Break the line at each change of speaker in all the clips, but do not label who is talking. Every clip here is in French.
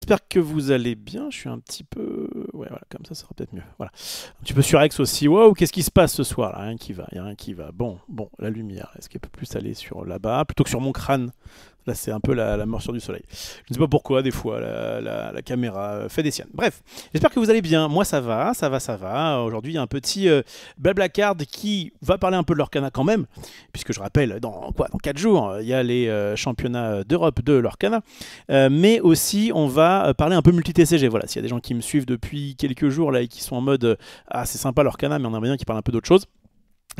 j'espère que vous allez bien. Je suis un petit peu... Ouais, voilà, comme ça sera peut-être mieux. Voilà. Un petit peu surex aussi. Wow, qu'est-ce qui se passe ce soir là? Rien qui va, il y a rien qui va. Bon, la lumière, est-ce qu'elle peut plus aller sur là-bas plutôt que sur mon crâne? Là, c'est un peu la morsure du soleil. Je ne sais pas pourquoi, des fois, la caméra fait des siennes. Bref, j'espère que vous allez bien. Moi, ça va, ça va, ça va. Aujourd'hui, il y a un petit Blablacar qui va parler un peu de l'Orcana quand même, puisque je rappelle, dans 4 jours, il y a les championnats d'Europe de l'Orcana. Mais aussi, on va parler un peu multi-TCG. Voilà, s'il y a des gens qui me suivent depuis quelques jours là, et qui sont en mode ah, c'est sympa l'Orcana, mais on aimerait bien qui parlent un peu d'autre chose.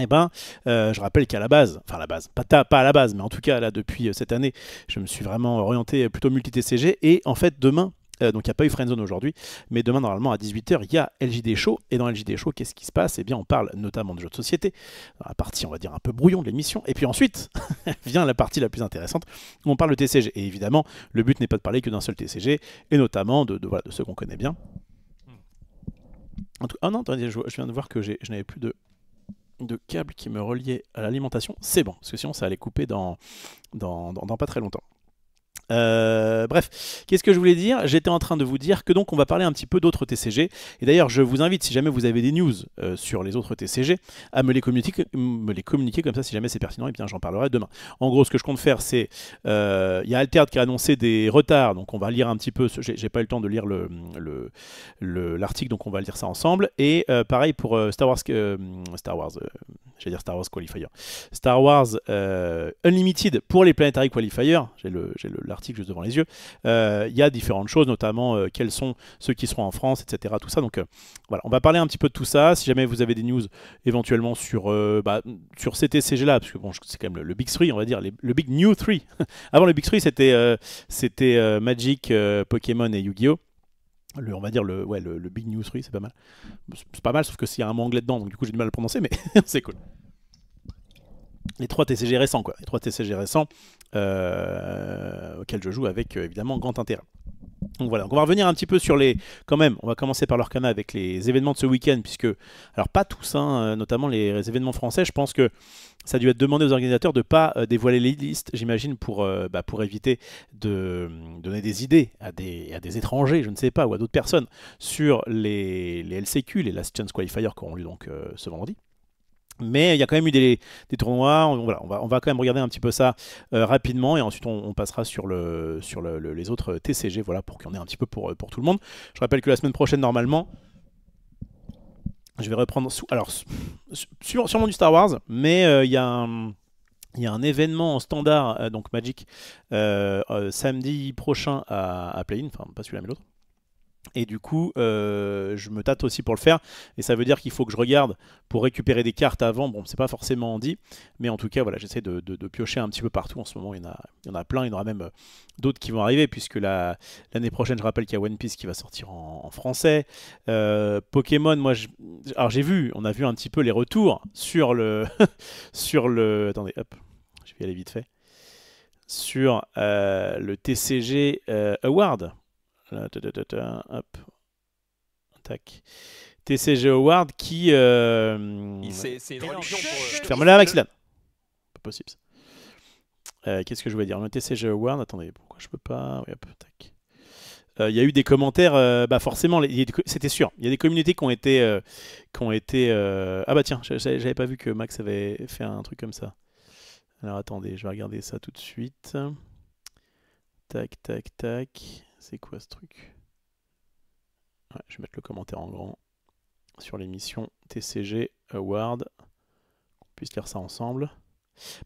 Eh ben, je rappelle qu'à la base, enfin à la base, pas à la base, mais en tout cas là depuis cette année, je me suis vraiment orienté plutôt multi-TCG et en fait demain, donc il n'y a pas eu Friendzone aujourd'hui, mais demain normalement à 18h il y a LJD Show et dans LJD Show qu'est-ce qui se passe? Eh bien on parle notamment de jeux de société, dans la partie on va dire un peu brouillon de l'émission, et puis ensuite vient la partie la plus intéressante où on parle de TCG et évidemment le but n'est pas de parler que d'un seul TCG et notamment voilà, de ceux qu'on connaît bien. Ah non, attendez, je viens de voir que je n'avais plus de câble qui me reliait à l'alimentation, c'est bon, parce que sinon ça allait couper dans pas très longtemps. Bref, qu'est-ce que je voulais dire? J'étais en train de vous dire que donc on va parler un petit peu d'autres TCG. Et d'ailleurs, je vous invite, si jamais vous avez des news sur les autres TCG, à me les communiquer comme ça, si jamais c'est pertinent, et bien j'en parlerai demain. En gros, ce que je compte faire, c'est il y a Altered qui a annoncé des retards, donc on va lire un petit peu. J'ai pas eu le temps de lire l'article, donc on va lire ça ensemble. Et pareil pour Star Wars, j'allais dire Star Wars Qualifier. Star Wars Unlimited pour les Planetary Qualifiers, j'ai l'article juste devant les yeux. Il y a différentes choses, notamment quels sont ceux qui seront en France, etc. Tout ça. Donc voilà, on va parler un petit peu de tout ça. Si jamais vous avez des news éventuellement sur ces TCG là, parce que bon, c'est quand même le Big 3, on va dire, le Big New 3. Avant le Big 3, c'était Magic, Pokémon et Yu-Gi-Oh! On va dire le Big News 3, c'est pas mal. C'est pas mal, sauf que s'il y a un mot anglais dedans, donc du coup j'ai du mal à le prononcer, mais c'est cool. Les 3 TCG récents, quoi. Les 3 TCG récents auxquels je joue avec évidemment grand intérêt. Donc voilà, donc on va revenir un petit peu sur quand même, on va commencer par l'Orcana avec les événements de ce week-end, puisque, alors pas tous, hein, notamment les événements français, je pense que ça a dû être demandé aux organisateurs de ne pas dévoiler les listes, j'imagine, pour éviter de donner des idées à des étrangers, je ne sais pas, ou à d'autres personnes, sur les LCQ, les Last Chance Qualifiers, qui auront lieu donc ce vendredi. Mais il y a quand même eu des tournois, voilà, on va quand même regarder un petit peu ça rapidement et ensuite on passera sur les autres TCG, voilà, pour qu'il y en ait un petit peu pour tout le monde. Je rappelle que la semaine prochaine, normalement, je vais reprendre, sûrement du Star Wars, mais il y a un événement en standard, donc Magic, samedi prochain à Play-in, enfin pas celui-là mais l'autre. Et du coup, je me tâte aussi pour le faire. Et ça veut dire qu'il faut que je regarde pour récupérer des cartes avant. Bon, c'est pas forcément dit. Mais en tout cas, voilà, j'essaie de piocher un petit peu partout. En ce moment, il y en a plein. Il y en aura même d'autres qui vont arriver. Puisque l'année prochaine, je rappelle qu'il y a One Piece qui va sortir en français. Pokémon, moi, alors j'ai vu, on a vu un petit peu les retours sur le... Attendez, hop, je vais y aller vite fait. Sur le TCG Award. Hop. Tac. TCG Award qui.
C'est une religion pour.
Ferme-la, Maxilane. Pas possible. Qu'est-ce que je voulais dire? Le TCG Award, attendez, pourquoi je peux pas? Oui, hop, tac. Il y a eu des commentaires, forcément, c'était sûr. Il y a des communautés qui ont été. Ah bah tiens, j'avais pas vu que Max avait fait un truc comme ça. Alors attendez, je vais regarder ça tout de suite. Tac, tac, tac. C'est quoi ce truc? Ouais, je vais mettre le commentaire en grand sur l'émission TCG Award, qu'on puisse lire ça ensemble.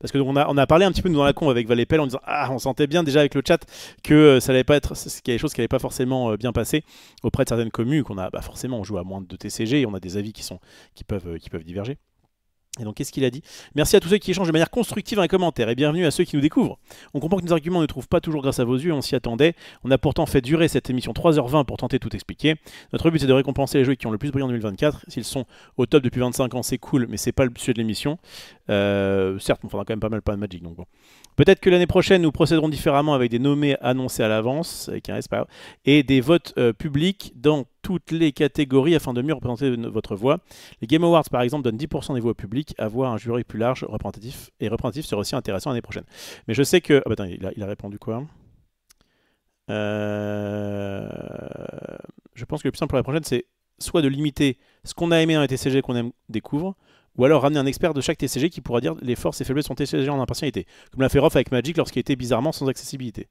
Parce que on a parlé un petit peu nous dans la con avec Valépel en disant ah, on sentait bien déjà avec le chat que ça allait pas être, qu'il y a des choses qui n'allaient pas forcément bien passer auprès de certaines communes, qu'on a forcément on joue à moins de TCG et on a des avis qui peuvent diverger. Et donc, qu'est-ce qu'il a dit? Merci à tous ceux qui échangent de manière constructive dans les commentaires et bienvenue à ceux qui nous découvrent. On comprend que nos arguments ne trouvent pas toujours grâce à vos yeux, on s'y attendait. On a pourtant fait durer cette émission 3h20 pour tenter de tout expliquer. Notre but c'est de récompenser les jeux qui ont le plus brillé en 2024. S'ils sont au top depuis 25 ans, c'est cool, mais c'est pas le sujet de l'émission. Certes, on fera quand même pas mal de Magic, donc bon. Peut-être que l'année prochaine, nous procéderons différemment avec des nommés annoncés à l'avance, avec un S, pas grave, et des votes publics dans toutes les catégories afin de mieux représenter votre voix. Les Game Awards, par exemple, donnent 10% des voix au public. Avoir un jury plus large, représentatif serait aussi intéressant l'année prochaine. Mais je sais que... Ah bah attends, il a répondu quoi? je pense que le plus simple pour la prochaine, c'est soit de limiter ce qu'on a aimé dans les TCG qu'on aime découvre, ou alors ramener un expert de chaque TCG qui pourra dire les forces et faiblesses de son TCG en impartialité. Comme l'a fait Rof avec Magic lorsqu'il était bizarrement sans accessibilité.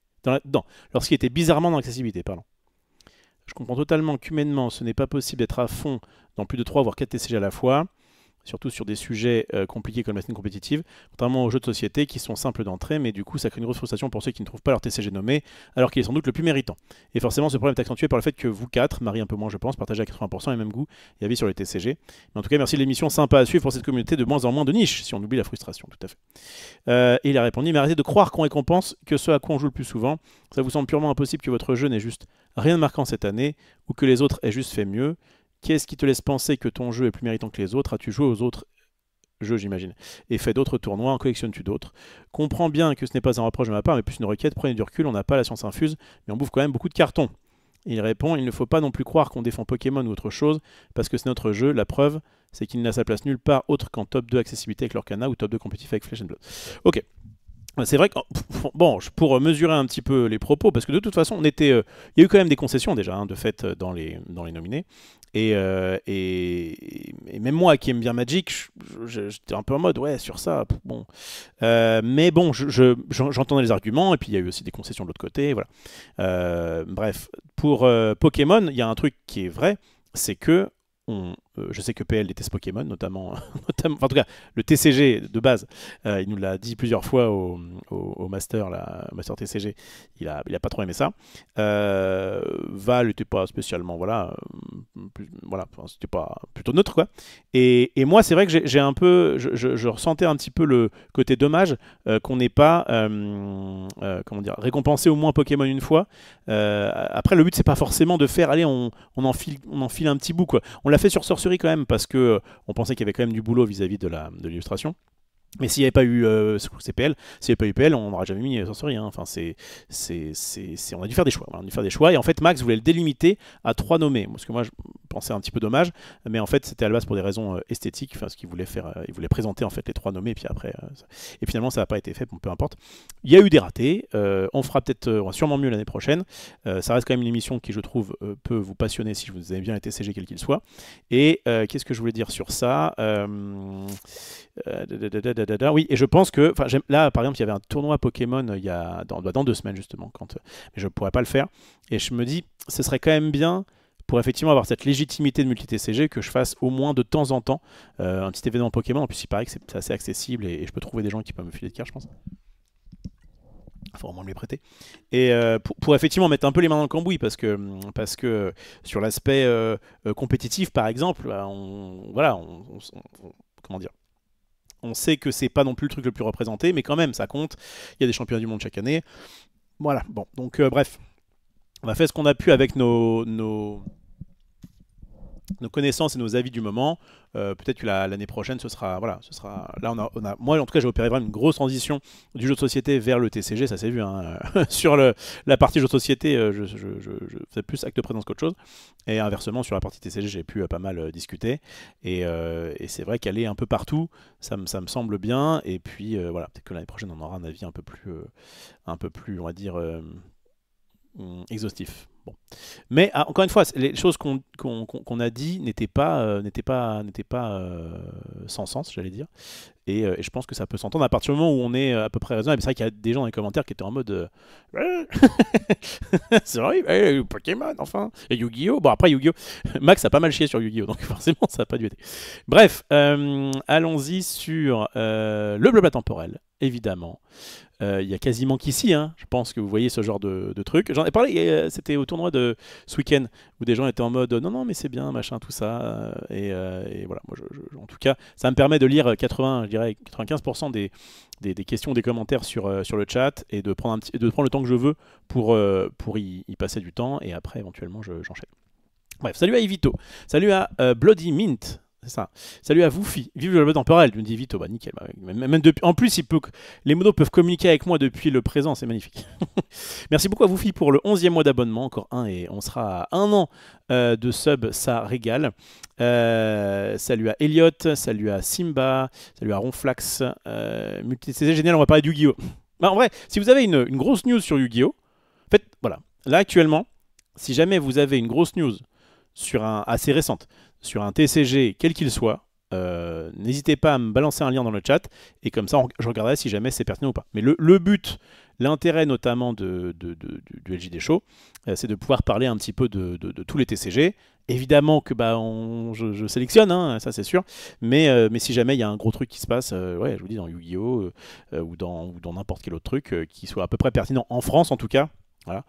Lorsqu'il était bizarrement dans l'accessibilité, pardon. Je comprends totalement qu'humainement, ce n'est pas possible d'être à fond dans plus de 3 voire 4 TCG à la fois, surtout sur des sujets compliqués comme la scène compétitive, contrairement aux jeux de société qui sont simples d'entrée, mais du coup ça crée une grosse frustration pour ceux qui ne trouvent pas leur TCG nommé, alors qu'il est sans doute le plus méritant. Et forcément ce problème est accentué par le fait que vous 4, Marie un peu moins je pense, partagez à 80% les mêmes goûts et avis sur les TCG. Mais en tout cas merci de l'émission, sympa à suivre pour cette communauté de moins en moins de niche, si on oublie la frustration, tout à fait. Et il a répondu, mais arrêtez de croire qu'on récompense que ce à quoi on joue le plus souvent, ça vous semble purement impossible que votre jeu n'ait juste rien de marquant cette année, ou que les autres aient juste fait mieux. Qu'est-ce qui te laisse penser que ton jeu est plus méritant que les autres? As-tu joué aux autres jeux, j'imagine, et fait d'autres tournois, en collectionnes-tu d'autres? Comprends bien que ce n'est pas un reproche de ma part, mais plus une requête, prenez du recul, on n'a pas la science infuse, mais on bouffe quand même beaucoup de cartons. Et il répond, il ne faut pas non plus croire qu'on défend Pokémon ou autre chose, parce que c'est notre jeu, la preuve, c'est qu'il n'a sa place nulle part autre qu'en top 2 accessibilité avec l'Orcana ou top 2 compétitif avec Flesh and Blood. Ok. C'est vrai que, bon, pour mesurer un petit peu les propos, parce que de toute façon, il y a eu quand même des concessions déjà, hein, de fait, dans les nominés. Et même moi qui aime bien Magic, j'étais un peu en mode, ouais, sur ça, bon. Mais bon, j'entendais les arguments, et puis il y a eu aussi des concessions de l'autre côté, voilà. Bref, pour Pokémon, il y a un truc qui est vrai, c'est que je sais que PL déteste Pokémon, notamment enfin, en tout cas, le TCG de base, il nous l'a dit plusieurs fois au Master, Master TCG, il a pas trop aimé ça. Val n'était pas spécialement, voilà, c'était pas plutôt neutre, quoi. Et moi, c'est vrai que j'ai un peu, je ressentais un petit peu le côté dommage qu'on n'ait pas, comment dire, récompensé au moins Pokémon une fois. Après, le but, c'est pas forcément de faire, allez, on enfile un petit bout, quoi. On l'a fait sur Sorcery quand même, parce que on pensait qu'il y avait quand même du boulot vis-à-vis de l'illustration. Mais s'il n'y avait pas eu CPL, s'il n'y avait pas eu PL, on n'aurait jamais mis Sorcery. Hein. Enfin, on a dû faire des choix. On a dû faire des choix. Et en fait, Max voulait le délimiter à 3 nommés. Parce que moi, je pensais un petit peu dommage. Mais en fait, c'était à la base pour des raisons esthétiques. Enfin, ce qu'il voulait faire, il voulait présenter en fait les 3 nommés. Et puis après, et finalement, ça n'a pas été fait. Bon, peu importe. Il y a eu des ratés. On fera peut-être, sûrement mieux l'année prochaine. Ça reste quand même une émission qui, je trouve, peut vous passionner si vous avez bien les TCG quel qu'il soit. Et qu'est-ce que je voulais dire sur ça? Oui, et je pense que, là, par exemple, il y avait un tournoi Pokémon dans 2 semaines, justement, mais je ne pourrais pas le faire. Et je me dis, ce serait quand même bien, pour effectivement avoir cette légitimité de multi-TCG, que je fasse au moins de temps en temps un petit événement Pokémon. En plus, il paraît que c'est assez accessible et je peux trouver des gens qui peuvent me filer de cartes, je pense. Il faut vraiment me les prêter. Et pour effectivement mettre un peu les mains dans le cambouis, parce que sur l'aspect compétitif, par exemple, comment dire, on sait que c'est pas non plus le truc le plus représenté, mais quand même, ça compte. Il y a des championnats du monde chaque année. Voilà, bon, donc bref. On a fait ce qu'on a pu avec nos connaissances et nos avis du moment. Peut-être que l'année prochaine, ce sera... Là, moi, en tout cas, j'ai opéré vraiment une grosse transition du jeu de société vers le TCG, ça s'est vu. Hein. Sur la partie jeu de société, je faisais plus acte de présence qu'autre chose. Et inversement, sur la partie TCG, j'ai pu pas mal discuter. Et c'est vrai qu'aller un peu partout, ça me semble bien. Et puis, voilà, peut-être que l'année prochaine, on aura un avis un peu plus on va dire, exhaustif. Bon. Mais encore une fois, les choses qu'on a dit n'étaient pas sans sens, j'allais dire. Et je pense que ça peut s'entendre à partir du moment où on est à peu près raisonnable. C'est vrai qu'il y a des gens dans les commentaires qui étaient en mode c'est vrai, Pokémon, enfin. Et Yu-Gi-Oh! Bon, après Yu-Gi-Oh! Max a pas mal chié sur Yu-Gi-Oh! Donc forcément, ça n'a pas dû être. Bref, allons-y sur le blabla temporel, évidemment. Il y a quasiment qu'ici, hein, je pense que vous voyez ce genre de truc. J'en ai parlé, c'était au tournoi de ce week-end, où des gens étaient en mode non, mais c'est bien, machin, tout ça. Et voilà, moi, en tout cas, ça me permet de lire 95% des questions, des commentaires sur le chat, et de prendre le temps que je veux pour y passer du temps, et après, éventuellement, j'enchaîne. Bref, salut à Evito, salut à Bloody Mint. C'est ça. Salut à Woofy. Vive le blabla temporel, me dit Vito. Bah nickel. Même en plus, les modos peuvent communiquer avec moi depuis le présent. C'est magnifique. Merci beaucoup à Woofy pour le 11e mois d'abonnement. Encore un et on sera à 1 an de sub. Ça régale. Salut à Elliot. Salut à Simba. Salut à Ronflax. C'est génial. On va parler de Yu-Gi-Oh! Bah, en vrai, si vous avez une grosse news sur Yu-Gi-Oh! En fait, voilà. Là, actuellement, si jamais vous avez une grosse news assez récente, sur un TCG, quel qu'il soit, n'hésitez pas à me balancer un lien dans le chat, et comme ça, je regarderai si jamais c'est pertinent ou pas. Mais le but, l'intérêt notamment du LJD Show, c'est de pouvoir parler un petit peu de tous les TCG. Évidemment que je sélectionne, hein, ça c'est sûr, mais si jamais il y a un gros truc qui se passe, ouais, je vous dis dans Yu-Gi-Oh! Ou dans n'importe quel autre truc qui soit à peu près pertinent en France en tout cas, voilà,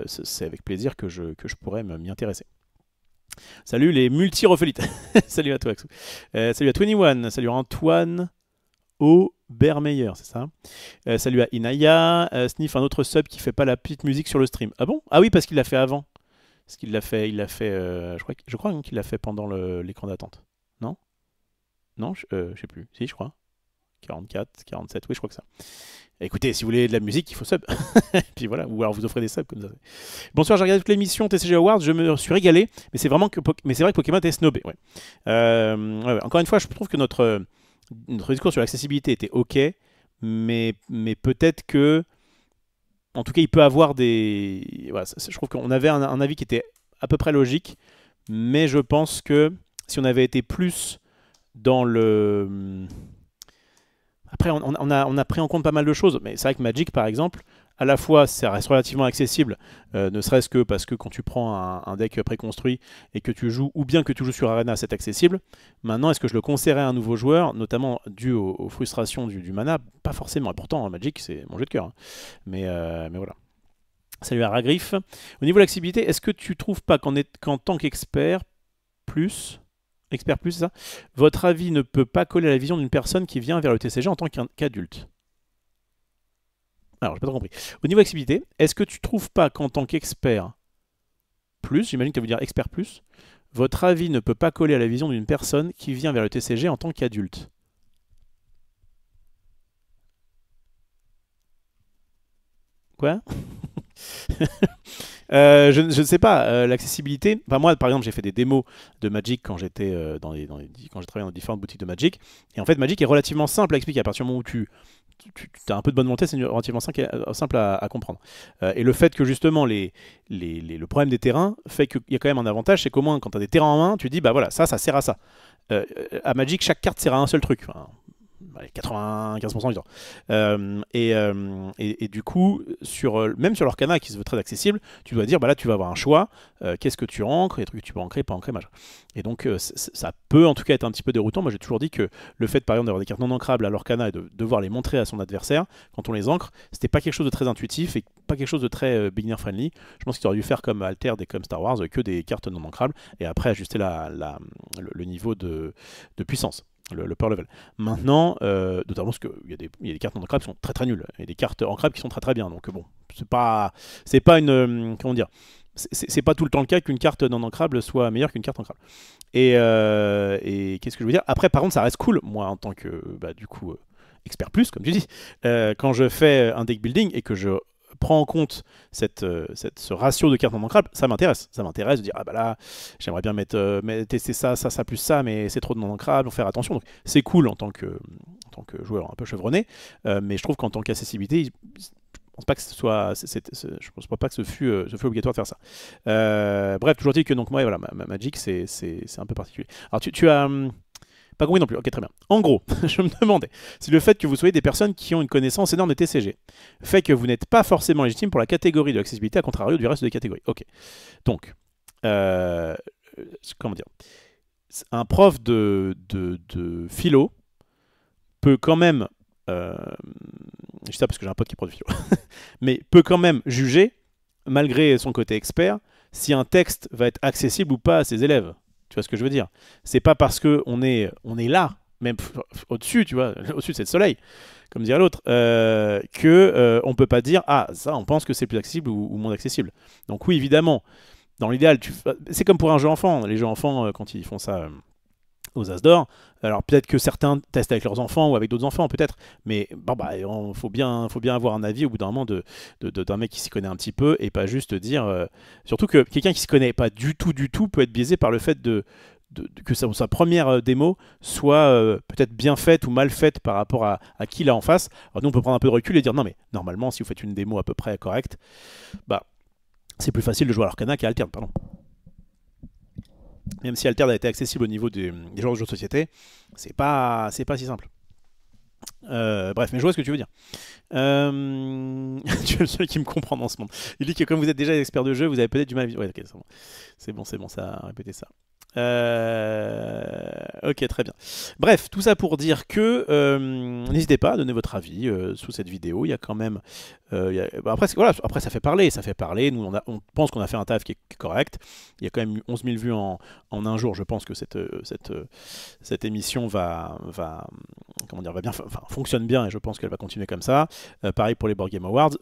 c'est avec plaisir que je pourrais m'y intéresser. Salut les multi-refelites. Salut à toi, Axou. Salut à 21, salut à Antoine Aubermeyer, c'est ça. Salut à Inaya. Sniff, un autre sub qui fait pas la petite musique sur le stream. Ah bon? Ah oui, parce qu'il l'a fait avant. Parce qu'il l'a fait, je crois qu'il l'a fait pendant l'écran d'attente. Non? Non, je sais plus. Si, je crois. 44, 47, oui, je crois que ça. Écoutez, si vous voulez de la musique, il faut sub. Puis voilà, ou alors vous offrez des subs comme ça. Bonsoir, j'ai regardé toute l'émission TCG Awards, je me suis régalé, mais c'est vrai que Pokémon est snobé. Ouais. Ouais. Encore une fois, je trouve que notre discours sur l'accessibilité était ok, mais peut-être que, en tout cas, il peut avoir des... Voilà, je trouve qu'on avait un avis qui était à peu près logique, mais je pense que si on avait été plus dans le... Après, on a pris en compte pas mal de choses, mais c'est vrai que Magic, par exemple, à la fois, ça reste relativement accessible, ne serait-ce que parce que quand tu prends un deck préconstruit et que tu joues, ou bien que tu joues sur Arena, c'est accessible. Maintenant, est-ce que je le conseillerais à un nouveau joueur, notamment dû aux frustrations du mana? Pas forcément. Et pourtant, Magic, c'est mon jeu de cœur. Hein. Mais voilà. Salut à Ragrif. Au niveau de l'accessibilité, est-ce que tu trouves pas qu'en tant qu'expert, Expert plus, c'est ça? Votre avis ne peut pas coller à la vision d'une personne qui vient vers le TCG en tant qu'adulte. Alors, j'ai pas trop compris. Au niveau accessibilité, est-ce que tu trouves pas qu'en tant qu'expert plus, j'imagine que tu veux dire expert plus, votre avis ne peut pas coller à la vision d'une personne qui vient vers le TCG en tant qu'adulte? Quoi? Je ne sais pas, l'accessibilité. Enfin, moi, par exemple, j'ai fait des démos de Magic quand j'étais quand j'ai travaillé dans différentes boutiques de Magic. Et en fait, Magic est relativement simple à expliquer. À partir du moment où tu as un peu de bonne volonté, c'est relativement simple à comprendre. Et le fait que justement, le problème des terrains fait qu'il y a quand même un avantage, c'est qu'au moins, quand tu as des terrains en main, tu dis, bah voilà, ça sert à ça. À Magic, chaque carte sert à un seul truc. Enfin, 95% du temps. Et du coup, même sur l'Orcana qui se veut très accessible, tu dois dire, bah là tu vas avoir un choix, qu'est-ce que tu ancres, les trucs que tu peux ancrer, pas ancrer, machin. Et donc ça peut en tout cas être un petit peu déroutant. Moi j'ai toujours dit que le fait par exemple d'avoir des cartes non ancrables à l'Orcana et de devoir les montrer à son adversaire quand on les ancre, c'était pas quelque chose de très intuitif et pas quelque chose de très beginner friendly. Je pense qu'il aurait dû faire comme Altered et comme Star Wars, que des cartes non ancrables et après ajuster le niveau de puissance. Le power level. Maintenant, notamment parce qu'il y a des cartes non ancrables qui sont très très nulles et des cartes ancrables qui sont très très bien. Donc bon, c'est pas une comment dire, c'est pas tout le temps le cas qu'une carte non ancrable soit meilleure qu'une carte ancrable. Et qu'est-ce que je veux dire? Après, par contre, ça reste cool. Moi, en tant que du coup expert plus, comme tu dis, quand je fais un deck building et que je prend en compte ce ratio de cartes non ancrables, ça m'intéresse. Ça m'intéresse de dire, ah bah là, j'aimerais bien tester ça plus ça, mais c'est trop de non ancrables, faire attention. Donc c'est cool en tant que joueur un peu chevronné, mais je trouve qu'en tant qu'accessibilité, je pense pas que je pense pas que ce fut obligatoire de faire ça. Bref, toujours dit que donc moi, voilà, Magic, c'est un peu particulier. Alors tu as... Pas compris non plus, ok très bien. En gros, je me demandais si le fait que vous soyez des personnes qui ont une connaissance énorme des TCG fait que vous n'êtes pas forcément légitime pour la catégorie de l'accessibilité à contrario du reste des catégories. Ok. Donc, comment dire, un prof de philo peut quand même, je dis ça parce que j'ai un pote qui est prof de philo, mais peut quand même juger, malgré son côté expert, si un texte va être accessible ou pas à ses élèves. Tu vois ce que je veux dire? C'est pas parce qu'on est là, même au-dessus, tu vois, au-dessus c'est le soleil, comme dirait l'autre, qu'on peut pas dire, ah, ça, on pense que c'est plus accessible ou moins accessible. Donc oui, évidemment, dans l'idéal, c'est comme pour un jeu enfant. Les jeux enfants, quand ils font ça aux As d'or, alors peut-être que certains testent avec leurs enfants ou avec d'autres enfants, peut-être, mais bon, faut bien avoir un avis au bout d'un moment d'un mec qui s'y connaît un petit peu et pas juste dire... surtout que quelqu'un qui s'y connaît pas du tout peut être biaisé par le fait que sa première démo soit peut-être bien faite ou mal faite par rapport à qui il a en face. Alors nous on peut prendre un peu de recul et dire non mais normalement si vous faites une démo à peu près correcte, c'est plus facile de jouer à l'Arcana qu'à Alterne, pardon. Même si Altered a été accessible au niveau des genres de jeux de société, c'est pas si simple. Bref, mais je vois ce que tu veux dire. Tu es le seul qui me comprend dans ce monde. Il dit que comme vous êtes déjà expert de jeu, vous avez peut-être du mal à vivre. Ouais, ok, c'est bon, ça a répété ça. Ok, très bien. Bref, tout ça pour dire que n'hésitez pas à donner votre avis sous cette vidéo. Il y a quand même... après, voilà, après, ça fait parler. Nous, on pense qu'on a fait un taf qui est correct. Il y a quand même eu 11 000 vues en un jour. Je pense que cette émission va bien, fonctionne bien et je pense qu'elle va continuer comme ça. Pareil pour les Board Game Awards.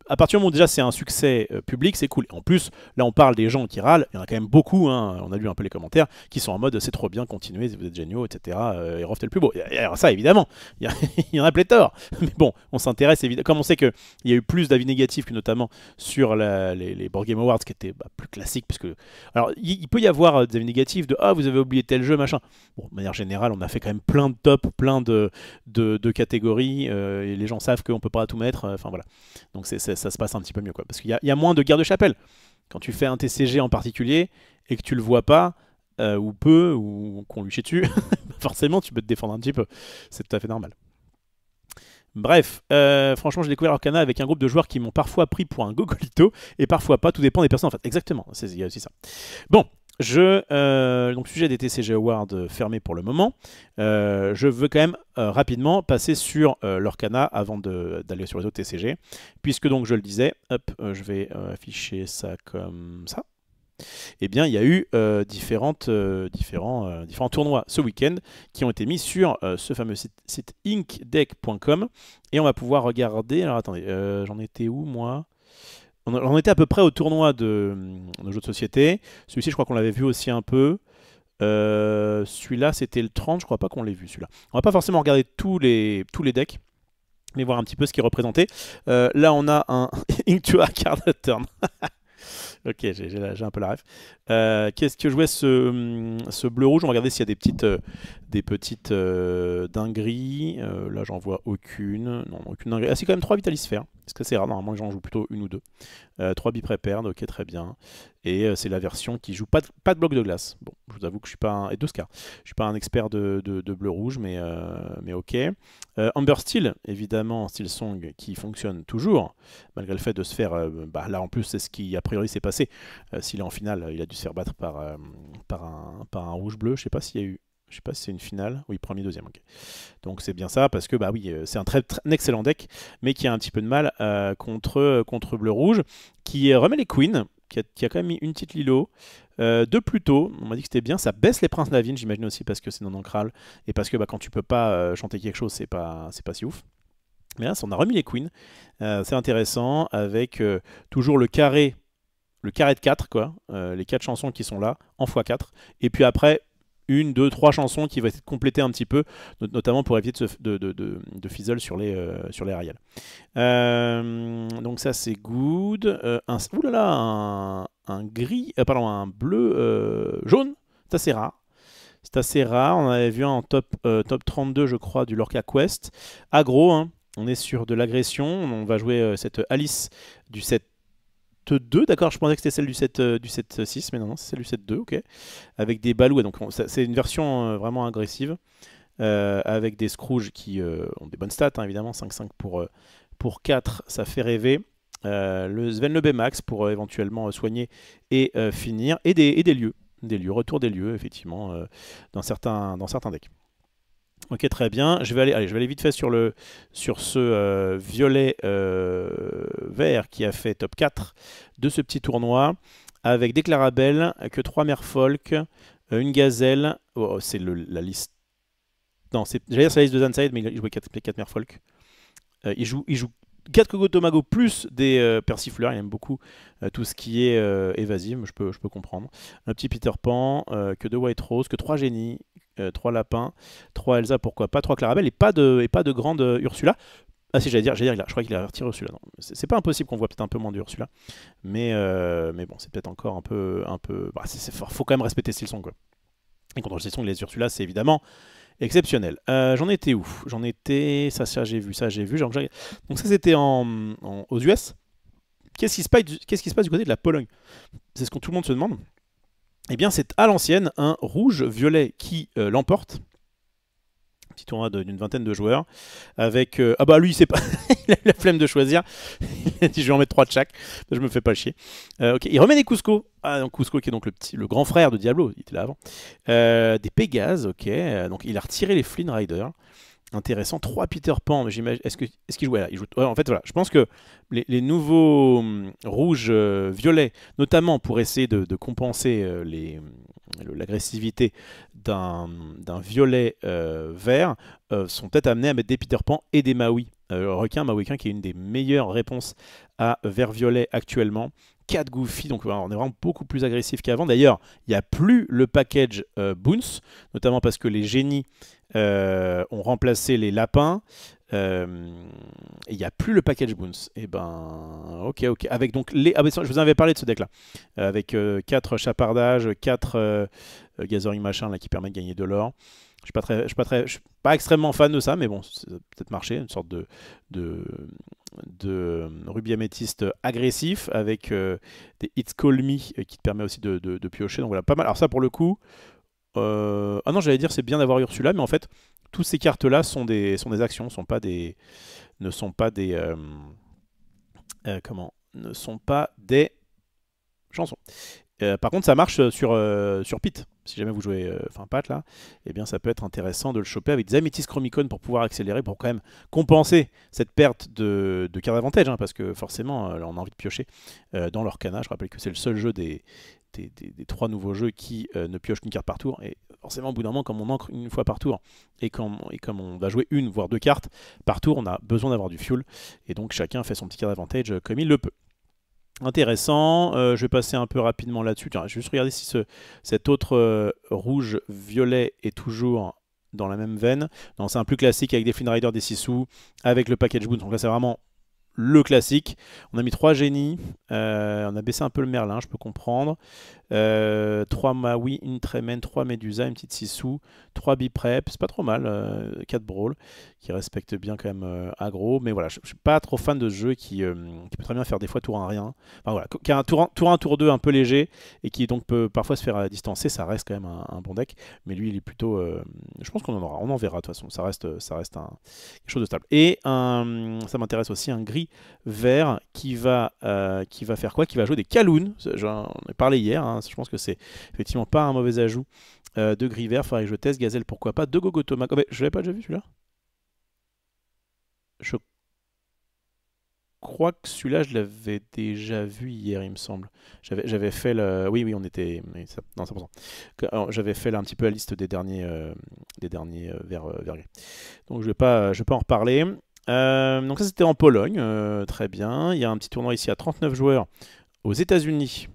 À partir du moment où déjà c'est un succès public, c'est cool. Et en plus, là, on parle des gens qui râlent. Il y en a quand même beaucoup. Hein, on a lu un peu les commentaires qui sont en mode c'est trop bien, continuez, vous êtes géniaux, etc. Eroft est le plus beau. Alors ça, évidemment, il y en a pléthore. Mais bon, on s'intéresse évidemment. Comme on sait qu'il y a eu plus d'avis négatifs que notamment sur les Board Game Awards qui étaient plus classiques, puisque alors il peut y avoir des avis négatifs de vous avez oublié tel jeu, machin. Bon, de manière générale, on a fait quand même plein de tops, plein de catégories, et les gens savent qu'on peut pas tout mettre. Enfin voilà. Donc ça se passe un petit peu mieux, quoi, parce qu'il y a moins de guerre de chapelle. Quand tu fais un TCG en particulier et que tu le vois pas, ou peu, ou qu'on lui chie dessus, forcément tu peux te défendre un petit peu. C'est tout à fait normal. Bref, franchement j'ai découvert Arcana avec un groupe de joueurs qui m'ont parfois pris pour un gogolito et parfois pas, tout dépend des personnes en fait. Exactement, il y a aussi ça. Bon, donc sujet des TCG Awards fermé pour le moment. Je veux quand même rapidement passer sur l'Arcana avant d'aller sur les autres TCG, puisque donc je le disais, hop, je vais afficher ça comme ça. Eh bien, il y a eu différents tournois ce week-end qui ont été mis sur ce fameux site inkdeck.com et on va pouvoir regarder. Alors attendez, j'en étais où moi? On était à peu près au tournoi de jeux de société. Celui-ci, je crois qu'on l'avait vu aussi un peu. Celui-là, c'était le 30, je crois pas qu'on l'ait vu celui-là. On va pas forcément regarder tous les decks, mais voir un petit peu ce qui est représenté. Là, on a un Into a Card Turn. Ok, j'ai un peu la ref. Qu'est-ce que jouait ce bleu-rouge? On va regarder s'il y a des petites dingueries. Là, j'en vois aucune. Non, aucune dinguerie. Ah, c'est quand même 3 vitalisphères. Parce que c'est rare, normalement, j'en joue plutôt une ou deux. 3 bi-prepared, ok, très bien. Et c'est la version qui joue pas de bloc de glace. Bon, je vous avoue que je suis pas un... Et 2 scars. Je suis pas un expert de bleu-rouge, mais ok. Amber Steel, évidemment, Steel Song qui fonctionne toujours, malgré le fait de se faire... là, en plus, c'est ce qui, a priori, s'est passé. S'il est en finale, il a dû se faire battre par un rouge-bleu. Je sais pas s'il y a eu... Je sais pas si c'est une finale. Oui, premier, deuxième, ok. Donc c'est bien ça, parce que oui, c'est un excellent deck, mais qui a un petit peu de mal contre bleu-rouge, qui remet les queens, qui a quand même mis une petite Lilo, de plus tôt. On m'a dit que c'était bien. Ça baisse les princes Navine, j'imagine aussi, parce que c'est non ancral, et parce que quand tu peux pas chanter quelque chose, c'est pas si ouf. Mais là, on a remis les queens. C'est intéressant, avec toujours le carré de 4, quoi. Les 4 chansons qui sont là, en x4. Et puis après... 1, 2, 3 chansons qui vont être complétées un petit peu, notamment pour éviter de fizzle sur les rails. Donc ça c'est good. Un gris, pardon, un bleu jaune, c'est assez rare. C'est assez rare. On avait vu un top 32, je crois, du Lorca Quest. Aggro, hein. On est sur de l'agression. On va jouer cette Alice du set 2, d'accord, je pensais que c'était celle du 7-6, mais non, c'est celle du 7-2, ok. Avec des balous, donc c'est une version vraiment agressive, avec des Scrooge qui ont des bonnes stats, hein, évidemment, 5-5 pour 4, ça fait rêver. Le Sven Le Max pour éventuellement soigner et finir, et des lieux, retour des lieux, effectivement, dans certains decks. Ok, très bien. Je vais aller vite fait sur ce violet vert qui a fait top 4 de ce petit tournoi, avec des Clarabelle, que 3 Merfolk, une Gazelle. Oh, c'est la liste. Non, j'allais dire c'est la liste de Zanside, mais il jouait 4 Merfolk. Il joue 4 Kogotomago plus des persifleurs. Il aime beaucoup tout ce qui est évasif, je peux comprendre. Un petit Peter Pan, que 2 White Rose, que 3 Génies. 3 lapins, 3 Elsa, pourquoi pas, 3 Clarabelle et pas de grande Ursula. Ah si, j'allais dire, je crois qu'il a retiré Ursula. C'est pas impossible qu'on voit peut-être un peu moins d'Ursula, mais bon, c'est peut-être encore un peu. Faut quand même respecter Silsong, quoi. Et contre Silsong, les Ursula, c'est évidemment exceptionnel. J'en étais où? J'en étais. Ça j'ai vu. Donc ça c'était aux US. Qu'est-ce qui se passe du côté de la Pologne? C'est ce que tout le monde se demande. eh bien c'est à l'ancienne un rouge-violet qui l'emporte. Petit tournoi d'une vingtaine de joueurs. Avec. Ah bah lui, c'est pas. Il a la flemme de choisir. Il a dit je vais en mettre 3 de chaque. Je me fais pas chier. Ok, il remet des Cusco. Ah, donc Cusco qui est donc le grand frère de Diablo. Il était là avant. Des Pégases, ok. Donc il a retiré les Flynn Rider. Intéressant. 3 Peter Pan. Mais j'imagine. Est-ce qu'il jouait là il joue... Ouais, en fait, voilà. Je pense que les nouveaux rouges, violets, notamment pour essayer de compenser l'agressivité d'un violet vert, sont peut-être amenés à mettre des Peter Pan et des Maui. Maui qui est une des meilleures réponses à vert-violet actuellement. 4 Goofy, donc on est vraiment beaucoup plus agressif qu'avant. D'ailleurs, il n'y a plus le package Boons, notamment parce que les génies ont remplacé les lapins. Il n'y a plus le package Boons. Et ben, ok. Avec donc je vous en avais parlé de ce deck-là. Avec 4 chapardages, 4 gathering machin là, qui permettent de gagner de l'or. Je suis pas extrêmement fan de ça, mais bon, ça peut peut-être marcher, une sorte de rubis améthyste agressif avec des It's Call Me qui te permet aussi de piocher. Donc voilà, pas mal. Alors ça pour le coup, ah non, j'allais dire c'est bien d'avoir Ursula, mais en fait, toutes ces cartes-là sont des actions, ne sont pas des chansons. Par contre, ça marche sur Pit. Si jamais vous jouez Pat là, eh bien ça peut être intéressant de le choper avec des Amethyst Chromicon pour pouvoir accélérer, pour quand même compenser cette perte de carte d'avantage, parce que forcément, là, on a envie de piocher dans l'Orcana. Je rappelle que c'est le seul jeu des 3 nouveaux jeux qui ne pioche qu'une carte par tour. Et forcément, au bout d'un moment, comme on ancre une fois par tour, et comme on va jouer une, voire 2 cartes par tour, on a besoin d'avoir du fuel. Et donc chacun fait son petit card d'avantage comme il le peut. Intéressant, je vais passer un peu rapidement là-dessus. Je vais juste regarder si cet autre rouge-violet est toujours dans la même veine. Non, c'est un plus classique avec des Flynn Rider, des Sisu, avec le package Boon. Donc là, c'est vraiment le classique. On a mis 3 génies, on a baissé un peu le Merlin, je peux comprendre. 3 Maui, une Tremen, 3 Medusa, une petite Sisu, 3 Biprep, c'est pas trop mal, 4 Brawl, qui respecte bien quand même aggro, mais voilà, je suis pas trop fan de ce jeu qui peut très bien faire des fois tour 1 rien, enfin voilà, qui a un tour 1, tour 2 un peu léger, et qui donc peut parfois se faire distancer, ça reste quand même un bon deck, mais lui il est plutôt, je pense qu'on en verra de toute façon, ça reste quelque chose de stable. Et ça m'intéresse aussi, un gris vert qui va faire quoi? Qui va jouer des Kaloun, j'en ai parlé hier, je pense que c'est effectivement pas un mauvais ajout de gris vert. Faudrait que je teste. Gazelle, pourquoi pas. De Gogotoma. Oh, je l'avais pas déjà vu celui-là. Je crois que celui-là, je l'avais déjà vu hier, il me semble. J'avais fait le. Oui, on était. Non, c'est pour ça. J'avais fait là, un petit peu la liste des derniers vers gris. Donc je vais pas en reparler. Donc ça, c'était en Pologne. Très bien. Il y a un petit tournoi ici à 39 joueurs aux États-Unis,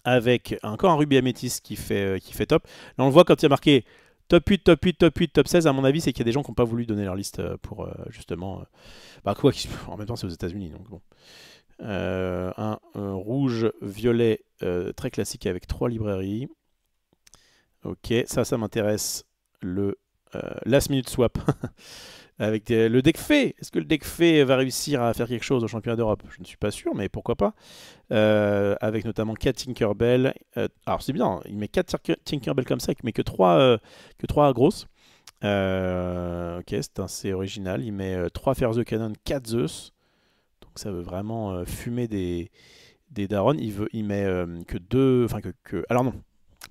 avec encore un rubis améthyste qui fait top. Là, on le voit quand il y a marqué top 8, top 8, top 8, top 16. À mon avis, c'est qu'il y a des gens qui n'ont pas voulu donner leur liste pour justement. En même temps, c'est aux États-Unis. Donc bon. Un rouge, violet très classique avec 3 librairies. Ok, ça m'intéresse. Le last minute swap. Avec le deck Fée. Est-ce que le deck Fée va réussir à faire quelque chose au championnat d'Europe? Je ne suis pas sûr, mais pourquoi pas. Avec notamment 4 Tinkerbell. Alors c'est bien, il met 4 Tinkerbell comme ça, il met que 3 grosses. Ok, c'est assez original. Il met 3 Fear the Cannon, 4 Zeus. Donc ça veut vraiment fumer des darons. Il met que 2... Enfin alors non,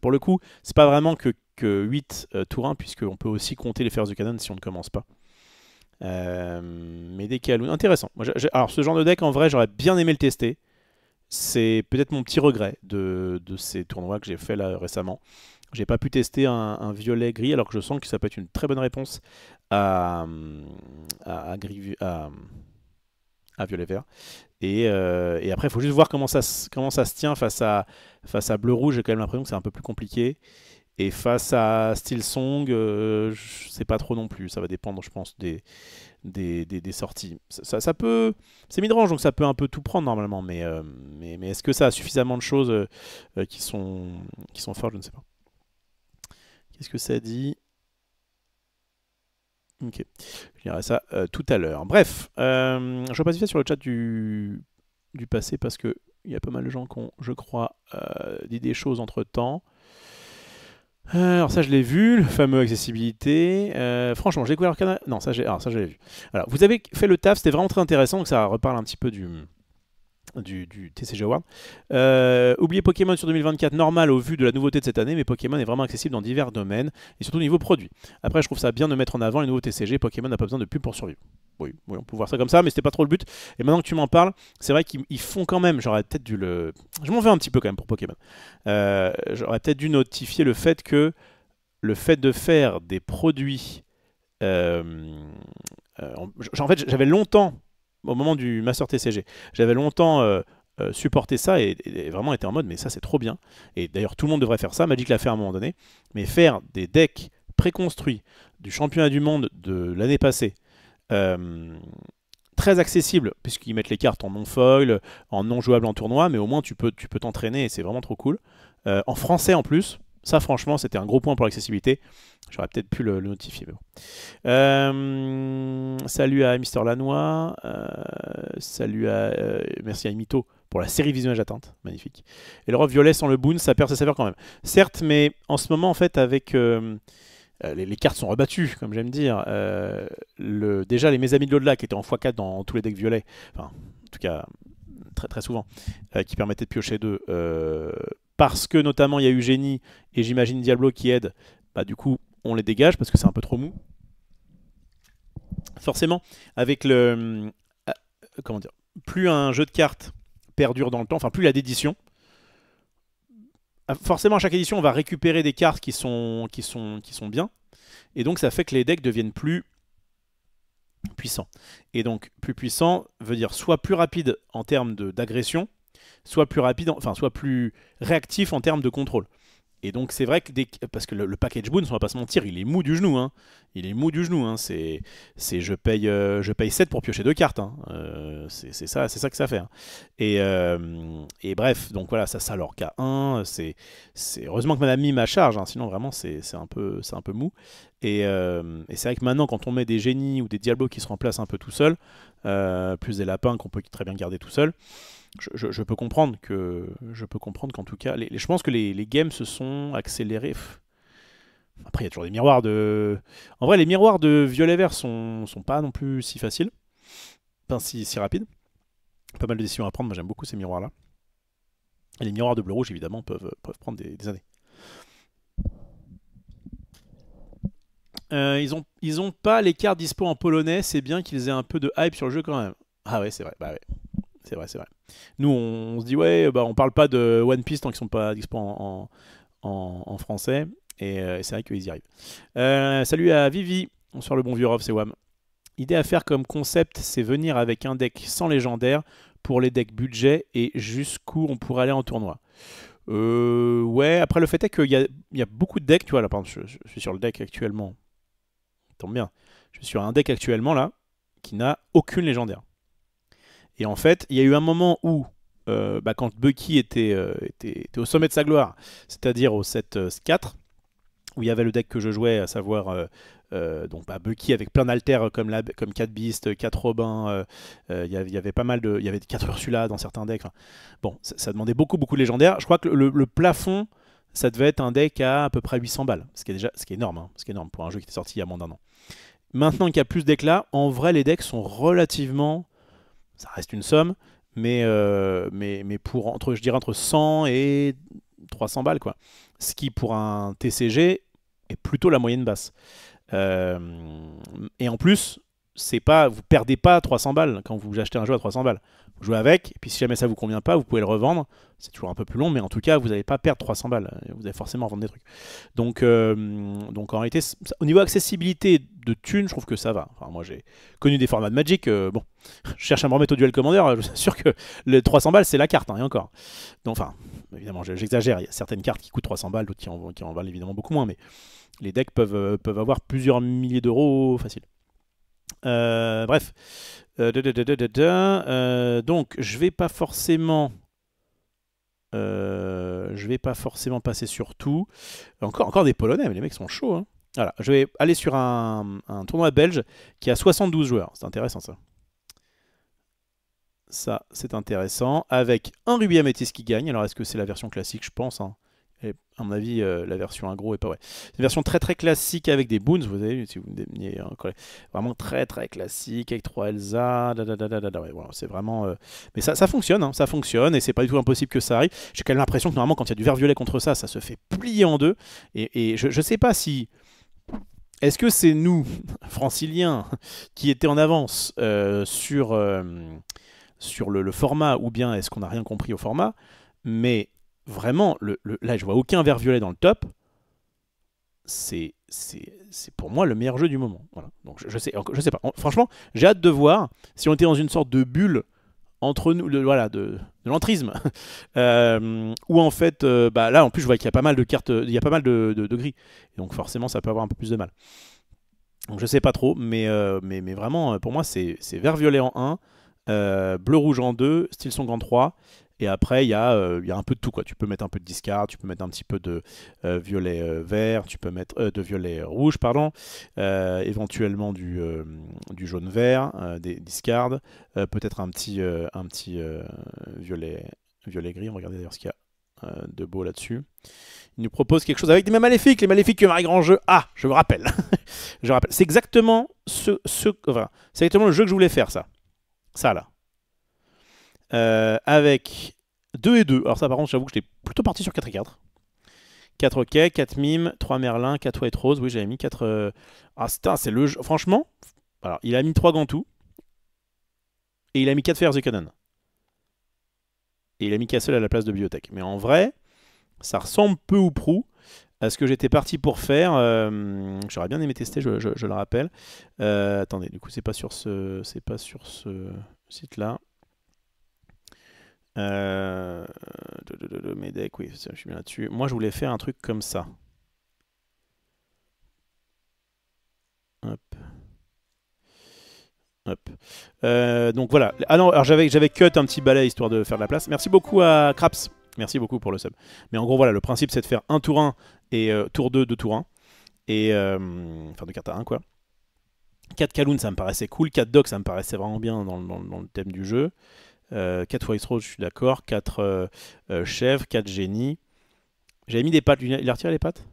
pour le coup, c'est pas vraiment que 8 tour 1, puisqu'on peut aussi compter les Fear the Cannon si on ne commence pas. Mais des Kaloun, intéressant. Alors ce genre de deck, en vrai, j'aurais bien aimé le tester. C'est peut-être mon petit regret de ces tournois que j'ai fait là récemment. J'ai pas pu tester un violet gris, alors que je sens que ça peut être une très bonne réponse à violet vert. Et après, il faut juste voir comment ça se tient face à bleu rouge. J'ai quand même l'impression que c'est un peu plus compliqué. Et face à Steel Song, je sais pas trop non plus. Ça va dépendre, je pense, des sorties. Ça peut... C'est midrange, donc ça peut un peu tout prendre normalement. Mais est-ce que ça a suffisamment de choses qui sont fortes? Je ne sais pas. Qu'est-ce que ça dit? Ok, je dirai ça tout à l'heure. Bref, je repasse vite sur le chat du passé parce que Il y a pas mal de gens qui ont, je crois, dit des choses entre-temps. Alors ça je l'ai vu, le fameux accessibilité. Franchement, j'ai découvert leur canal. Non, ça j'ai vu. Alors, vous avez fait le taf, c'était vraiment très intéressant, donc ça reparle un petit peu du TCG Award. Oubliez Pokémon sur 2024, normal au vu de la nouveauté de cette année, mais Pokémon est vraiment accessible dans divers domaines, et surtout au niveau produit. Après, je trouve ça bien de mettre en avant les nouveaux TCG, Pokémon n'a pas besoin de pub pour survivre. Oui, on peut voir ça comme ça, mais c'était pas trop le but. Et maintenant que tu m'en parles, c'est vrai qu'ils font quand même, j'aurais peut-être dû le... Je m'en veux un petit peu quand même pour Pokémon. J'aurais peut-être dû notifier le fait de faire des produits... en fait, j'avais longtemps au moment du Master TCG. J'avais longtemps supporté ça et vraiment été en mode, mais ça c'est trop bien. Et d'ailleurs, tout le monde devrait faire ça. Magic l'a fait à un moment donné. Mais faire des decks préconstruits du championnat du monde de l'année passée, très accessible, puisqu'ils mettent les cartes en non-foil, en non-jouable en tournoi, mais au moins tu peux t'entraîner et c'est vraiment trop cool. En français en plus. Ça, franchement, c'était un gros point pour l'accessibilité. J'aurais peut-être pu le notifier. Mais bon. Salut à Mister Lanois. Salut à... merci à Imito pour la série visionnage atteinte. Magnifique. Et le ref violet sans le boon, ça perd ses saveurs quand même. Certes, mais en ce moment, en fait, avec... les cartes sont rebattues, comme j'aime dire. Déjà, mes amis de l'au-delà qui étaient en x4 dans tous les decks violets, enfin, en tout cas, très, très souvent, qui permettaient de piocher 2... parce que notamment il y a eu Génie et j'imagine Diablo qui aident, bah du coup on les dégage parce que c'est un peu trop mou. Forcément, avec le... comment dire, plus un jeu de cartes perdure dans le temps, enfin plus il a d'édition, forcément à chaque édition on va récupérer des cartes qui sont bien, et donc ça fait que les decks deviennent plus puissants. Et donc plus puissant veut dire soit plus rapide en termes d'agression, soit plus rapide, enfin soit plus réactif en termes de contrôle. Et donc c'est vrai que parce que le package boon, on va pas se mentir, il est mou du genou. Hein. Il est mou du genou. Hein. Je paye 7 pour piocher 2 cartes. Hein. C'est ça que ça fait. Hein. Et bref, donc voilà, ça leur K1. Heureusement que Madame Mime à charge, hein, sinon vraiment c'est un peu mou. Et c'est vrai que maintenant, quand on met des génies ou des diablos qui se remplacent un peu tout seuls, plus des lapins qu'on peut très bien garder tout seul. Je peux comprendre qu'en tout cas, je pense que les games se sont accélérés. Après, il y a toujours des miroirs de... En vrai, les miroirs de violet-vert sont pas non plus si faciles. Enfin, si rapides. Pas mal de décisions à prendre, moi j'aime beaucoup ces miroirs-là. Et les miroirs de bleu-rouge, évidemment, peuvent prendre des années. Ils ont pas les cartes dispo en polonais, c'est bien qu'ils aient un peu de hype sur le jeu quand même. Ah ouais, c'est vrai, bah ouais. C'est vrai. Nous, on se dit, ouais, bah, on parle pas de One Piece tant qu'ils sont pas dispo en français. Et c'est vrai qu'ils y arrivent. Salut à Vivi. Bonsoir le bon vieux Rof, c'est Wam. Idée à faire comme concept, c'est venir avec un deck sans légendaire pour les decks budget et jusqu'où on pourrait aller en tournoi. Ouais, après le fait est qu'il y a beaucoup de decks, tu vois, là par exemple, je suis sur le deck actuellement. Tombe bien. Je suis sur un deck actuellement là qui n'a aucune légendaire. Et en fait, il y a eu un moment où, quand Bucky était au sommet de sa gloire, c'est-à-dire au 7-4, où il y avait le deck que je jouais, à savoir Bucky avec plein d'alters comme 4 Beast, 4 Robin, il y avait pas mal de... Il y avait 4 Ursula dans certains decks. Enfin, bon, ça demandait beaucoup de légendaires. Je crois que le plafond, ça devait être un deck à peu près 800 balles, ce qui est énorme, hein, ce qui est énorme pour un jeu qui était sorti il y a moins d'1 an. Maintenant qu'il y a plus de decks là, en vrai, les decks sont relativement... Ça reste une somme, mais pour entre 100 et 300 balles, quoi. Ce qui, pour un TCG, est plutôt la moyenne basse. Et en plus, vous perdez pas 300 balles quand vous achetez un jeu à 300 balles. Vous jouez avec, et puis si jamais ça vous convient pas, vous pouvez le revendre. C'est toujours un peu plus long, mais en tout cas, vous n'allez pas perdre 300 balles. Vous allez forcément revendre des trucs. Donc en réalité, au niveau accessibilité de thunes, je trouve que ça va. Enfin, moi, j'ai connu des formats de Magic. Bon, je cherche à me remettre au Duel Commander. Je suis sûr que les 300 balles, c'est la carte, hein, et encore. Donc, enfin, évidemment, j'exagère. Il y a certaines cartes qui coûtent 300 balles, d'autres qui en valent évidemment beaucoup moins, mais les decks peuvent avoir plusieurs milliers d'euros facile. Bref. Donc, je vais pas forcément passer sur tout. Encore des Polonais, mais les mecs sont chauds. Hein. Voilà, je vais aller sur un tournoi belge qui a 72 joueurs. C'est intéressant ça. Ça, c'est intéressant. Avec un rubis améthyste qui gagne. Alors, est-ce que c'est la version classique? Je pense. Hein. Et à mon avis, la version agro est pas vrai. C'est une version très très classique avec des boons. Vous avez vu, si vous me vraiment très très classique avec 3 Elsa. Ouais, voilà, c'est vraiment. Mais ça fonctionne, hein, ça fonctionne et c'est pas du tout impossible que ça arrive. J'ai quand même l'impression que normalement, quand il y a du vert violet contre ça, ça se fait plier en deux. Et je sais pas si. Est-ce que c'est nous, franciliens, qui étaient en avance sur le format, ou bien est-ce qu'on n'a rien compris au format? Mais vraiment, là, je vois aucun vert violet dans le top. C'est pour moi le meilleur jeu du moment. Voilà. Donc je sais pas. Franchement, j'ai hâte de voir si on était dans une sorte de bulle entre nous, de l'entrisme, où en fait, là en plus je vois qu'il y a pas mal de cartes, il y a pas mal de gris, et donc forcément ça peut avoir un peu plus de mal. Donc je sais pas trop, mais vraiment pour moi c'est vert violet en 1, bleu rouge en 2, style song en 3. Et après, il y a un peu de tout, quoi. Tu peux mettre un peu de discard, tu peux mettre un petit peu de violet vert, tu peux mettre de violet rouge, pardon, éventuellement du jaune vert, des discards, peut-être un petit violet gris. On va regarder d'ailleurs ce qu'il y a de beau là-dessus. Il nous propose quelque chose avec des maléfiques, les maléfiques que Marie Grand Jeu. Ah, je me rappelle. Je rappelle. C'est exactement c'est exactement le jeu que je voulais faire, ça. Ça là. Avec 2 et 2. Alors ça par contre j'avoue que j'étais plutôt parti sur 4 et 4. 4 ok, 4 mimes, 3 merlin, 4 white rose. Oui j'avais mis 4... Ah c'est le jeu. Franchement, alors, il a mis 3 Gantou. Et il a mis 4 Fair the Cannon. Et il a mis Castle à la place de bibliothèque. Mais en vrai, ça ressemble peu ou prou à ce que j'étais parti pour faire. J'aurais bien aimé tester, je le rappelle. Attendez, du coup c'est pas sur ce site là. Mes decks, oui, je suis bien là-dessus. Moi, je voulais faire un truc comme ça. Hop. Hop. Donc voilà. Ah non, alors j'avais cut un petit balai histoire de faire de la place. Merci beaucoup à Craps. Merci beaucoup pour le sub. Mais en gros, voilà, le principe c'est de faire un tour 1 et tour 2, 2 tours 1. Et enfin, de carte à 1, quoi. 4 Kaloun, ça me paraissait cool. 4 Doc, ça me paraissait vraiment bien dans le thème du jeu. 4 White Rose, je suis d'accord. 4 chèvres, 4 génies. J'avais mis des pattes. Il a retiré les pattes?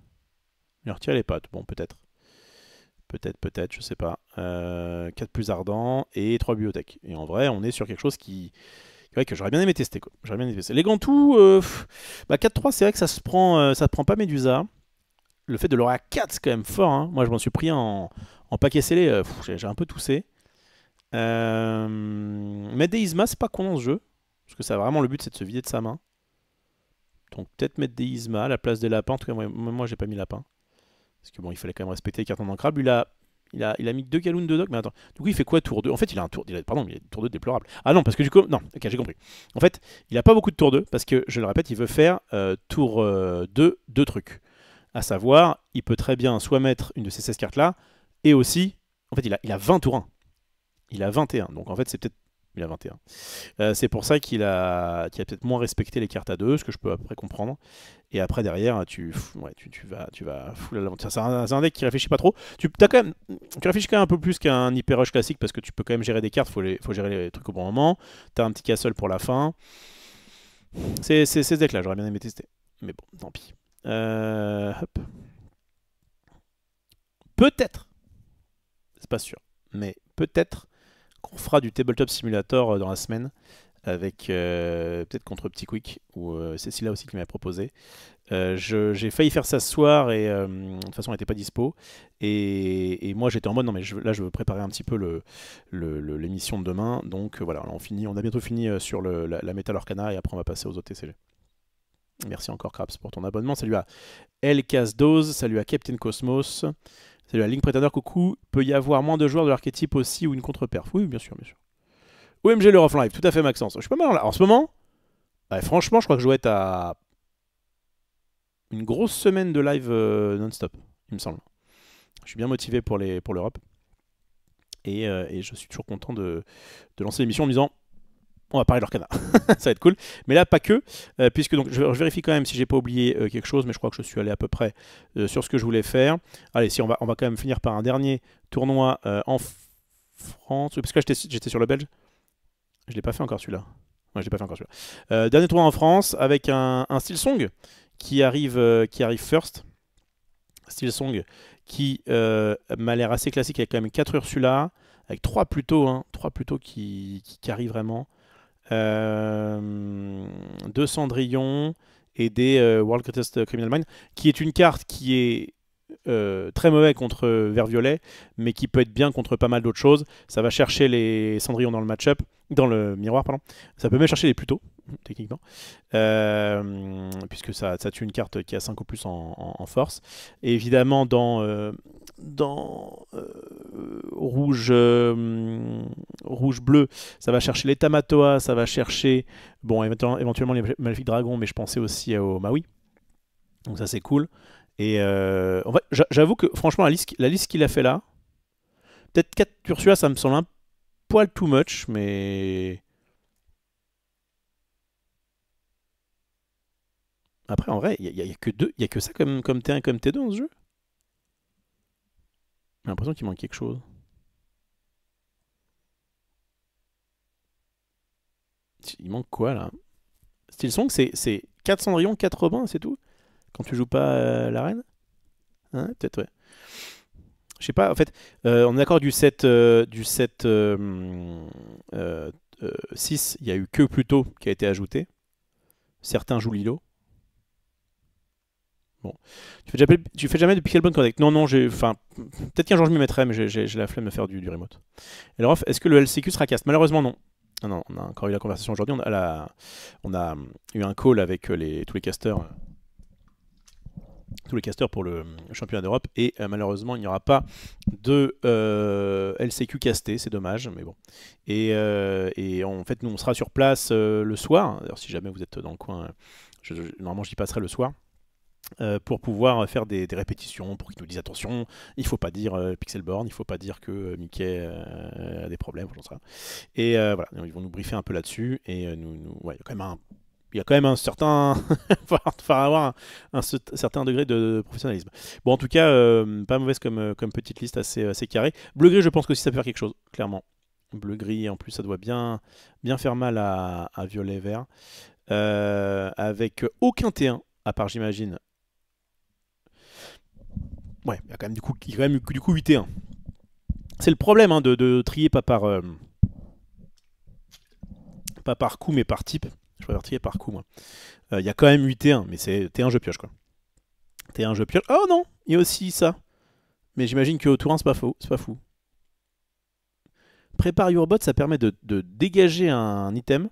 Il a retiré les pattes. Bon, peut-être. Peut-être, je sais pas. 4 plus ardents et 3 bibliothèques. Et en vrai, on est sur quelque chose que j'aurais bien aimé tester, quoi. J'aurais bien aimé tester. Les Gantou, 4-3, c'est vrai que ça se prend pas Médusa. Le fait de l'avoir à 4, c'est quand même fort. Hein. Moi, je m'en suis pris en paquet scellé. J'ai un peu toussé. Mettre des Isma, c'est pas con dans ce jeu. Parce que ça vraiment le but, c'est de se vider de sa main. Donc peut-être mettre des Isma à la place des lapins. En tout cas, moi j'ai pas mis lapin. Parce que bon, il fallait quand même respecter les cartes en ancrable. Lui, il a mis 2 Kaloun, 2 Doc. Mais attends, du coup, il fait quoi tour 2? En fait, il a un tour. Pardon, il a tour 2 déplorable. Ah non, parce que du coup. Non, ok, j'ai compris. En fait, il a pas beaucoup de tour 2. Parce que, je le répète, il veut faire tour 2, 2 trucs. À savoir, il peut très bien soit mettre une de ces 16 cartes là. Et aussi, en fait, il a 20 tours 1. Il a 21. Donc en fait, c'est peut-être. Il a 21. C'est pour ça qu'il a peut-être moins respecté les cartes à 2, ce que je peux après comprendre. Et après, derrière, tu vas fouler l'aventure. C'est un deck qui réfléchit pas trop. Tu réfléchis quand même un peu plus qu'un hyper rush classique parce que tu peux quand même gérer des cartes. Faut gérer les trucs au bon moment. T'as un petit castle pour la fin. C'est ce deck-là, j'aurais bien aimé tester. Mais bon, tant pis. Hop. Peut-être. C'est pas sûr. Mais peut-être qu'on fera du Tabletop Simulator dans la semaine avec peut-être contre Petit Quick ou c'est celui-là aussi qui m'a proposé. J'ai failli faire ça ce soir et de toute façon elle n'était pas dispo et moi j'étais en mode non mais là je veux préparer un petit peu l'émission de demain, donc voilà, on a bientôt fini sur la Metal Arcana et après on va passer aux autres TCG. Merci encore Craps pour ton abonnement. Salut à El Casdoz, salut à Captain Cosmos. Salut à Link Pretender, coucou. Peut y avoir moins de joueurs de l'archétype aussi ou une contre-perf? Oui, bien sûr, bien sûr. OMG le Rough Live, tout à fait Maxence. Je suis pas mal là. En ce moment, franchement, je crois que je dois être à une grosse semaine de live non-stop, il me semble. Je suis bien motivé pour l'Europe. Et je suis toujours content de lancer l'émission en me disant on va parler de l'Arcana. Ça va être cool. Mais là, pas que, puisque donc, je vérifie quand même si j'ai pas oublié quelque chose, mais je crois que je suis allé à peu près sur ce que je voulais faire. Allez, si on va quand même finir par un dernier tournoi en France. Parce que là, j'étais sur le belge. Je l'ai pas fait encore celui-là. Ouais, je l'ai pas fait encore celui-là. Dernier tournoi en France avec un Steelsong qui arrive first. Steelsong qui m'a l'air assez classique avec quand même 4 Ursula, avec 3 Pluto, hein, 3 Pluto qui arrivent vraiment. 2 Cendrillon et des World Greatest Criminal Mind, qui est une carte qui est très mauvais contre vert violet, mais qui peut être bien contre pas mal d'autres choses. Ça va chercher les Cendrillons dans le match-up, dans le miroir, pardon. Ça peut même chercher les Pluto, techniquement, puisque ça tue une carte qui a 5 ou plus en force. Et évidemment, dans rouge-bleu, ça va chercher les Tamatoa, ça va chercher, bon, éventuellement les Maléfiques Dragons, mais je pensais aussi au Maui. Donc ça, c'est cool. Et en fait, j'avoue que franchement, la liste qu'il a fait là, peut-être 4 Ursula, ça me semble un poil too much, mais après, en vrai, il n'y a que ça comme T1 et comme T2 dans ce jeu. J'ai l'impression qu'il manque quelque chose. Il manque quoi là? Steelsong, c'est 4 Cendrillon, 4 Robins, c'est tout? Quand tu joues pas la reine? Hein, peut-être, ouais. Je sais pas, en fait, on est d'accord du 7, 6, il y a eu que Pluto qui a été ajouté. Certains jouent Lilo. Bon. Tu fais jamais de Pixelbone Connect? Non, enfin, peut-être qu'un jour je m'y mettrai, mais j'ai la flemme de faire du remote. Et alors, est-ce que le LCQ sera cast? Malheureusement, non. Ah non, on a encore eu la conversation aujourd'hui. On a eu un call avec tous les casters. Tous les casters pour le championnat d'Europe, et malheureusement il n'y aura pas de LCQ casté, c'est dommage, mais bon. Et en fait nous on sera sur place le soir, alors si jamais vous êtes dans le coin, normalement j'y passerai le soir, pour pouvoir faire des répétitions, pour qu'ils nous disent attention, il ne faut pas dire Pixelborn, il ne faut pas dire que Mickey a des problèmes, j'en sais rien. Et voilà, ils vont nous briefer un peu là-dessus, et ouais, il y a quand même un certain faut avoir un certain degré de professionnalisme. Bon, en tout cas, pas mauvaise comme petite liste, assez carrée. Bleu-gris, je pense que si ça peut faire quelque chose, clairement. Bleu-gris, en plus, ça doit bien faire mal à violet-vert. Avec aucun T1, à part, j'imagine. Ouais, il y a quand même du coup 8 T1. C'est le problème hein, de trier pas par coup, mais par type. Je préfère trier par coup, moi. Il y a quand même 8 T1, mais c'est T1 je pioche, quoi. T1 je pioche. Oh non, il y a aussi ça. Mais j'imagine qu'au tour 1, c'est pas fou. Prépare your bot, ça permet de dégager un item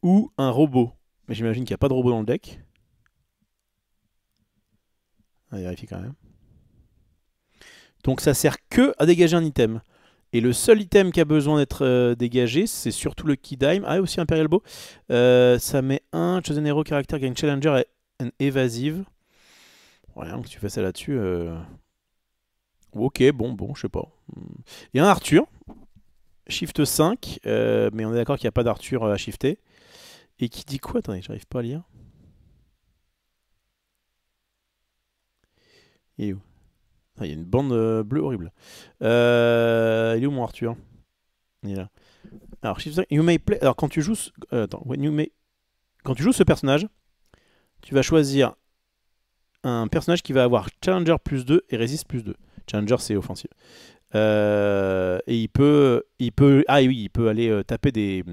ou un robot. Mais j'imagine qu'il n'y a pas de robot dans le deck. On va vérifier quand même. Donc ça sert que à dégager un item. Et le seul item qui a besoin d'être dégagé, c'est surtout le Keydime. Ah, aussi Imperial Bow. Ça met un Chosen Hero Character gagne Challenger et évasive. Rien que tu fais ça là-dessus. Ok, bon, je sais pas. Il y a un Arthur. Shift 5. Mais on est d'accord qu'il n'y a pas d'Arthur à shifter. Et qui dit quoi? Attendez, j'arrive pas à lire. Il est où? Ah, il y a une bande bleue horrible. Il est où mon Arthur? Il est là. Alors, you may play. Alors, quand tu joues. Attends, quand tu joues ce personnage, tu vas choisir un personnage qui va avoir Challenger plus 2 et Resist plus 2. Challenger, c'est offensive. Et il peut. Ah oui, il peut aller taper des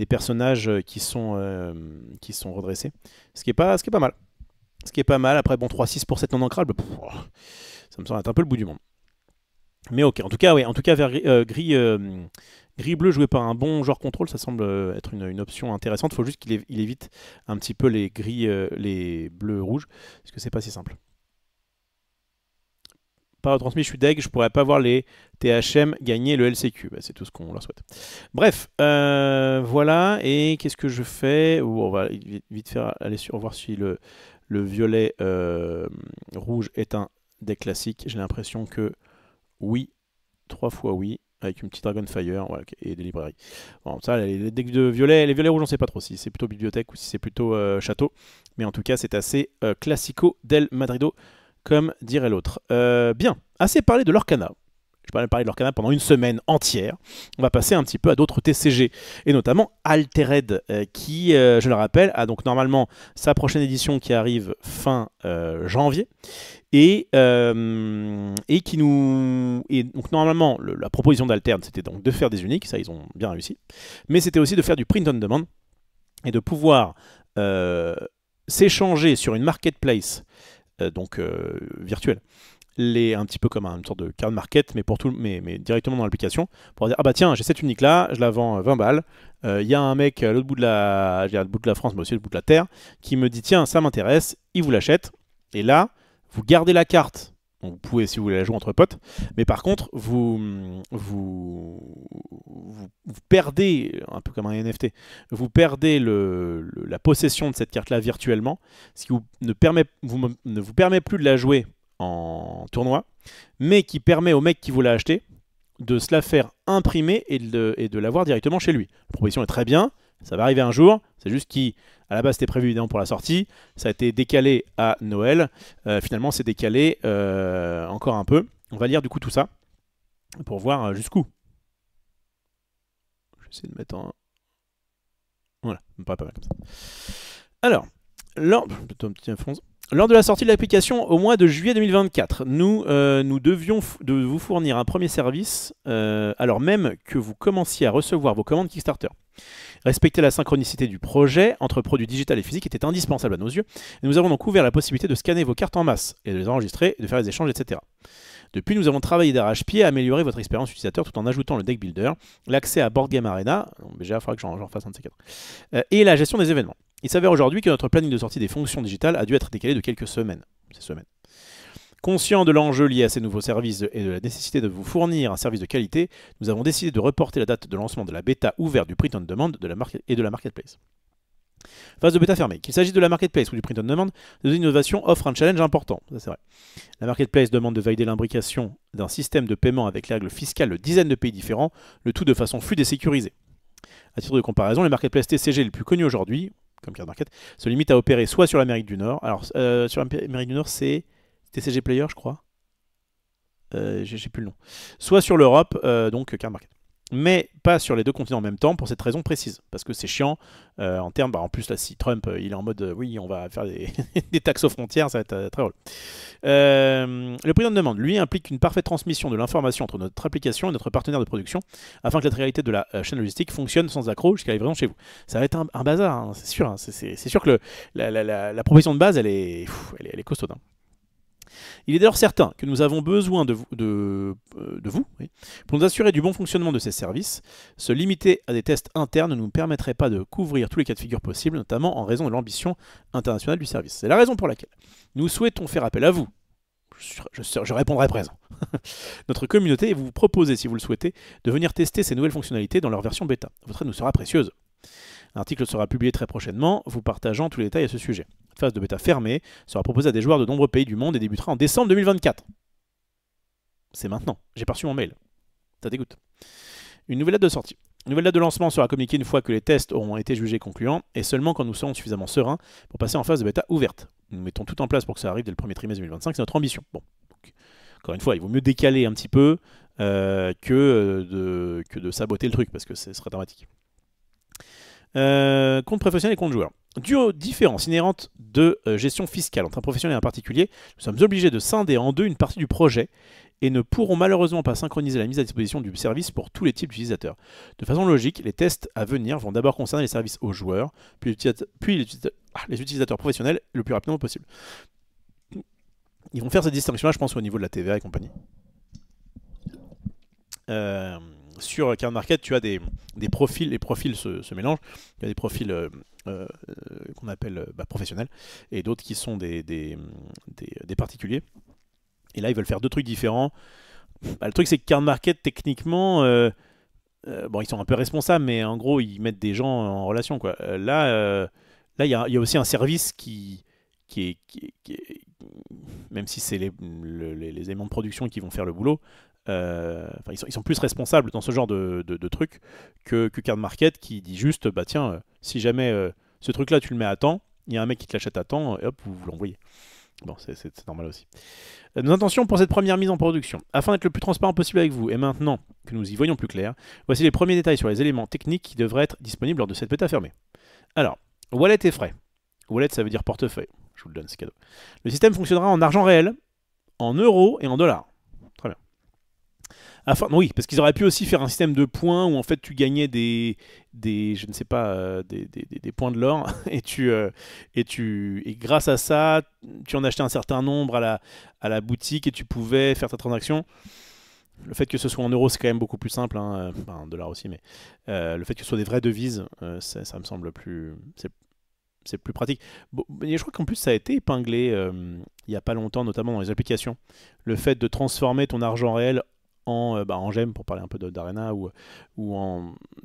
personnages qui sont redressés. Ce qui est pas mal. Après, bon, 3-6 pour 7 non ancrables. Ça me semble être un peu le bout du monde. Mais ok, en tout cas, vers gris-bleu joué par un bon joueur contrôle, ça semble être une option intéressante. Il faut juste qu'il évite un petit peu les les bleus-rouges, parce que c'est pas si simple. Pas retransmis, je suis deg, je pourrais pas voir les THM gagner le LCQ. Bah, c'est tout ce qu'on leur souhaite. Bref, voilà. Et qu'est-ce que je fais? On va vite faire aller voir si le violet rouge est un deck classique. J'ai l'impression que oui, 3 fois oui, avec une petite Dragonfire voilà, et des librairies. Bon, ça, les decks de violet, les violets rouges, on sait pas trop si c'est plutôt bibliothèque ou si c'est plutôt château. Mais en tout cas, c'est assez classico del Madrido, comme dirait l'autre. Bien, assez parlé de l'Orcana. je vais parler de leur canal pendant une semaine entière. On va passer un petit peu à d'autres TCG, et notamment Altered, qui, je le rappelle, a donc normalement sa prochaine édition qui arrive fin janvier, et qui nous... Et donc normalement, la proposition d'Alterne, c'était donc de faire des uniques, ça ils ont bien réussi, mais c'était aussi de faire du print on demand, et de pouvoir s'échanger sur une marketplace, virtuelle, un petit peu comme une sorte de card market, mais, mais directement dans l'application, pour dire, ah bah tiens, j'ai cette unique là, je la vends 20 balles, il y a un mec à l'autre bout de à l'autre bout de la France, mais aussi à l'autre bout de la Terre, qui me dit, tiens, ça m'intéresse, il vous l'achète, et là, vous gardez la carte. Donc, vous pouvez, si vous voulez la jouer entre potes, mais par contre, vous perdez, un peu comme un NFT, vous perdez la possession de cette carte-là virtuellement, ce qui ne vous permet plus de la jouer en tournoi, mais qui permet au mec qui vous l'a acheté de se la faire imprimer et de l'avoir directement chez lui. La proposition est très bien, ça va arriver un jour, c'est juste qu'à la base c'était prévu évidemment pour la sortie, ça a été décalé à Noël, finalement c'est décalé encore un peu. On va lire du coup tout ça pour voir jusqu'où. Je vais essayer de mettre en... Voilà, pas mal comme ça. Alors, lors de la sortie de l'application au mois de juillet 2024, nous devions vous fournir un premier service alors même que vous commenciez à recevoir vos commandes Kickstarter. Respecter la synchronicité du projet entre produits digital et physique était indispensable à nos yeux, et nous avons donc ouvert la possibilité de scanner vos cartes en masse et de les enregistrer, de faire des échanges, etc. Depuis, nous avons travaillé d'arrache-pied à améliorer votre expérience utilisateur tout en ajoutant le deck builder, l'accès à Board Game Arena, déjà il faudra que j'en fasse un de ces quatre, et la gestion des événements. Il s'avère aujourd'hui que notre planning de sortie des fonctions digitales a dû être décalé de quelques semaines. Conscient de l'enjeu lié à ces nouveaux services et de la nécessité de vous fournir un service de qualité, nous avons décidé de reporter la date de lancement de la bêta ouverte du print on demand et de la marketplace. Phase de bêta fermée. Qu'il s'agisse de la marketplace ou du print on demand, les innovations offrent un challenge important. Ça, c'est vrai. La marketplace demande de valider l'imbrication d'un système de paiement avec les règles fiscales de dizaines de pays différents, le tout de façon fluide et sécurisée. À titre de comparaison, les marketplaces TCG les plus connus aujourd'hui, comme Card Market, se limitent à opérer soit sur l'Amérique du Nord. Alors, sur l'Amérique du Nord, c'est TCG Player, je crois. J'ai plus le nom. Soit sur l'Europe, donc Card Market. Mais pas sur les deux continents en même temps, pour cette raison précise. Parce que c'est chiant, en termes, en plus là, si Trump, il est en mode, oui, on va faire des taxes aux frontières, ça va être très drôle. Le prix de demande, lui, implique une parfaite transmission de l'information entre notre application et notre partenaire de production, afin que la réalité de la chaîne logistique fonctionne sans accroc jusqu'à la livraison chez vous. Ça va être un bazar, hein, c'est sûr. Hein, c'est sûr que la proposition de base, elle est costaude. Hein. Il est d'ailleurs certain que nous avons besoin de vous oui, pour nous assurer du bon fonctionnement de ces services. Se limiter à des tests internes ne nous permettrait pas de couvrir tous les cas de figure possibles, notamment en raison de l'ambition internationale du service. C'est la raison pour laquelle nous souhaitons faire appel à vous. Je répondrai présent. Notre communauté et vous proposer, si vous le souhaitez, de venir tester ces nouvelles fonctionnalités dans leur version bêta. Votre aide nous sera précieuse. Un article sera publié très prochainement, vous partageant tous les détails à ce sujet. Cette phase de bêta fermée sera proposée à des joueurs de nombreux pays du monde et débutera en décembre 2024. C'est maintenant. J'ai pas reçu mon mail. Ça dégoûte. Une nouvelle date de sortie. Une nouvelle date de lancement sera communiquée une fois que les tests auront été jugés concluants et seulement quand nous serons suffisamment sereins pour passer en phase de bêta ouverte. Nous mettons tout en place pour que ça arrive dès le premier trimestre 2025, c'est notre ambition. Bon, donc, encore une fois, il vaut mieux décaler un petit peu que de saboter le truc parce que ce serait dramatique. Compte professionnel et compte joueur. Dû aux différences inhérentes de gestion fiscale entre un professionnel et un particulier, nous sommes obligés de scinder en deux une partie du projet et ne pourront malheureusement pas synchroniser la mise à disposition du service pour tous les types d'utilisateurs. De façon logique, les tests à venir vont d'abord concerner les services aux joueurs, puis les utilisateurs professionnels le plus rapidement possible. Ils vont faire cette distinction-là, je pense, au niveau de la TVA et compagnie. Sur Card Market, tu as des profils, les profils se mélangent. Il y a des profils qu'on appelle professionnels et d'autres qui sont des particuliers. Et là, ils veulent faire deux trucs différents. Le truc, c'est que Card Market, techniquement, bon, ils sont un peu responsables, mais en gros, ils mettent des gens en relation, quoi. Là, il y a aussi un service qui est même si c'est les éléments de production qui vont faire le boulot, ils sont plus responsables dans ce genre de truc que Card Market qui dit juste, bah tiens, si jamais ce truc-là tu le mets à temps, il y a un mec qui te l'achète à temps, et hop, vous l'envoyez. Bon, c'est normal aussi. Nos intentions pour cette première mise en production. Afin d'être le plus transparent possible avec vous, et maintenant que nous y voyons plus clair, voici les premiers détails sur les éléments techniques qui devraient être disponibles lors de cette bêta fermée. Alors, wallet et frais. Wallet, ça veut dire portefeuille. Je vous le donne, c'est cadeau. Le système fonctionnera en argent réel, en euros et en dollars. Très bien. Oui, parce qu'ils auraient pu aussi faire un système de points où en fait tu gagnais des je ne sais pas, des points de l'or et grâce à ça, tu en achetais un certain nombre à la boutique et tu pouvais faire ta transaction. Le fait que ce soit en euros, c'est quand même beaucoup plus simple, hein, en dollars aussi, mais le fait que ce soit des vraies devises, ça me semble plus... C'est plus pratique. Bon, je crois qu'en plus ça a été épinglé il n'y a pas longtemps, notamment dans les applications. Le fait de transformer ton argent réel en gemmes, pour parler un peu d'Arena,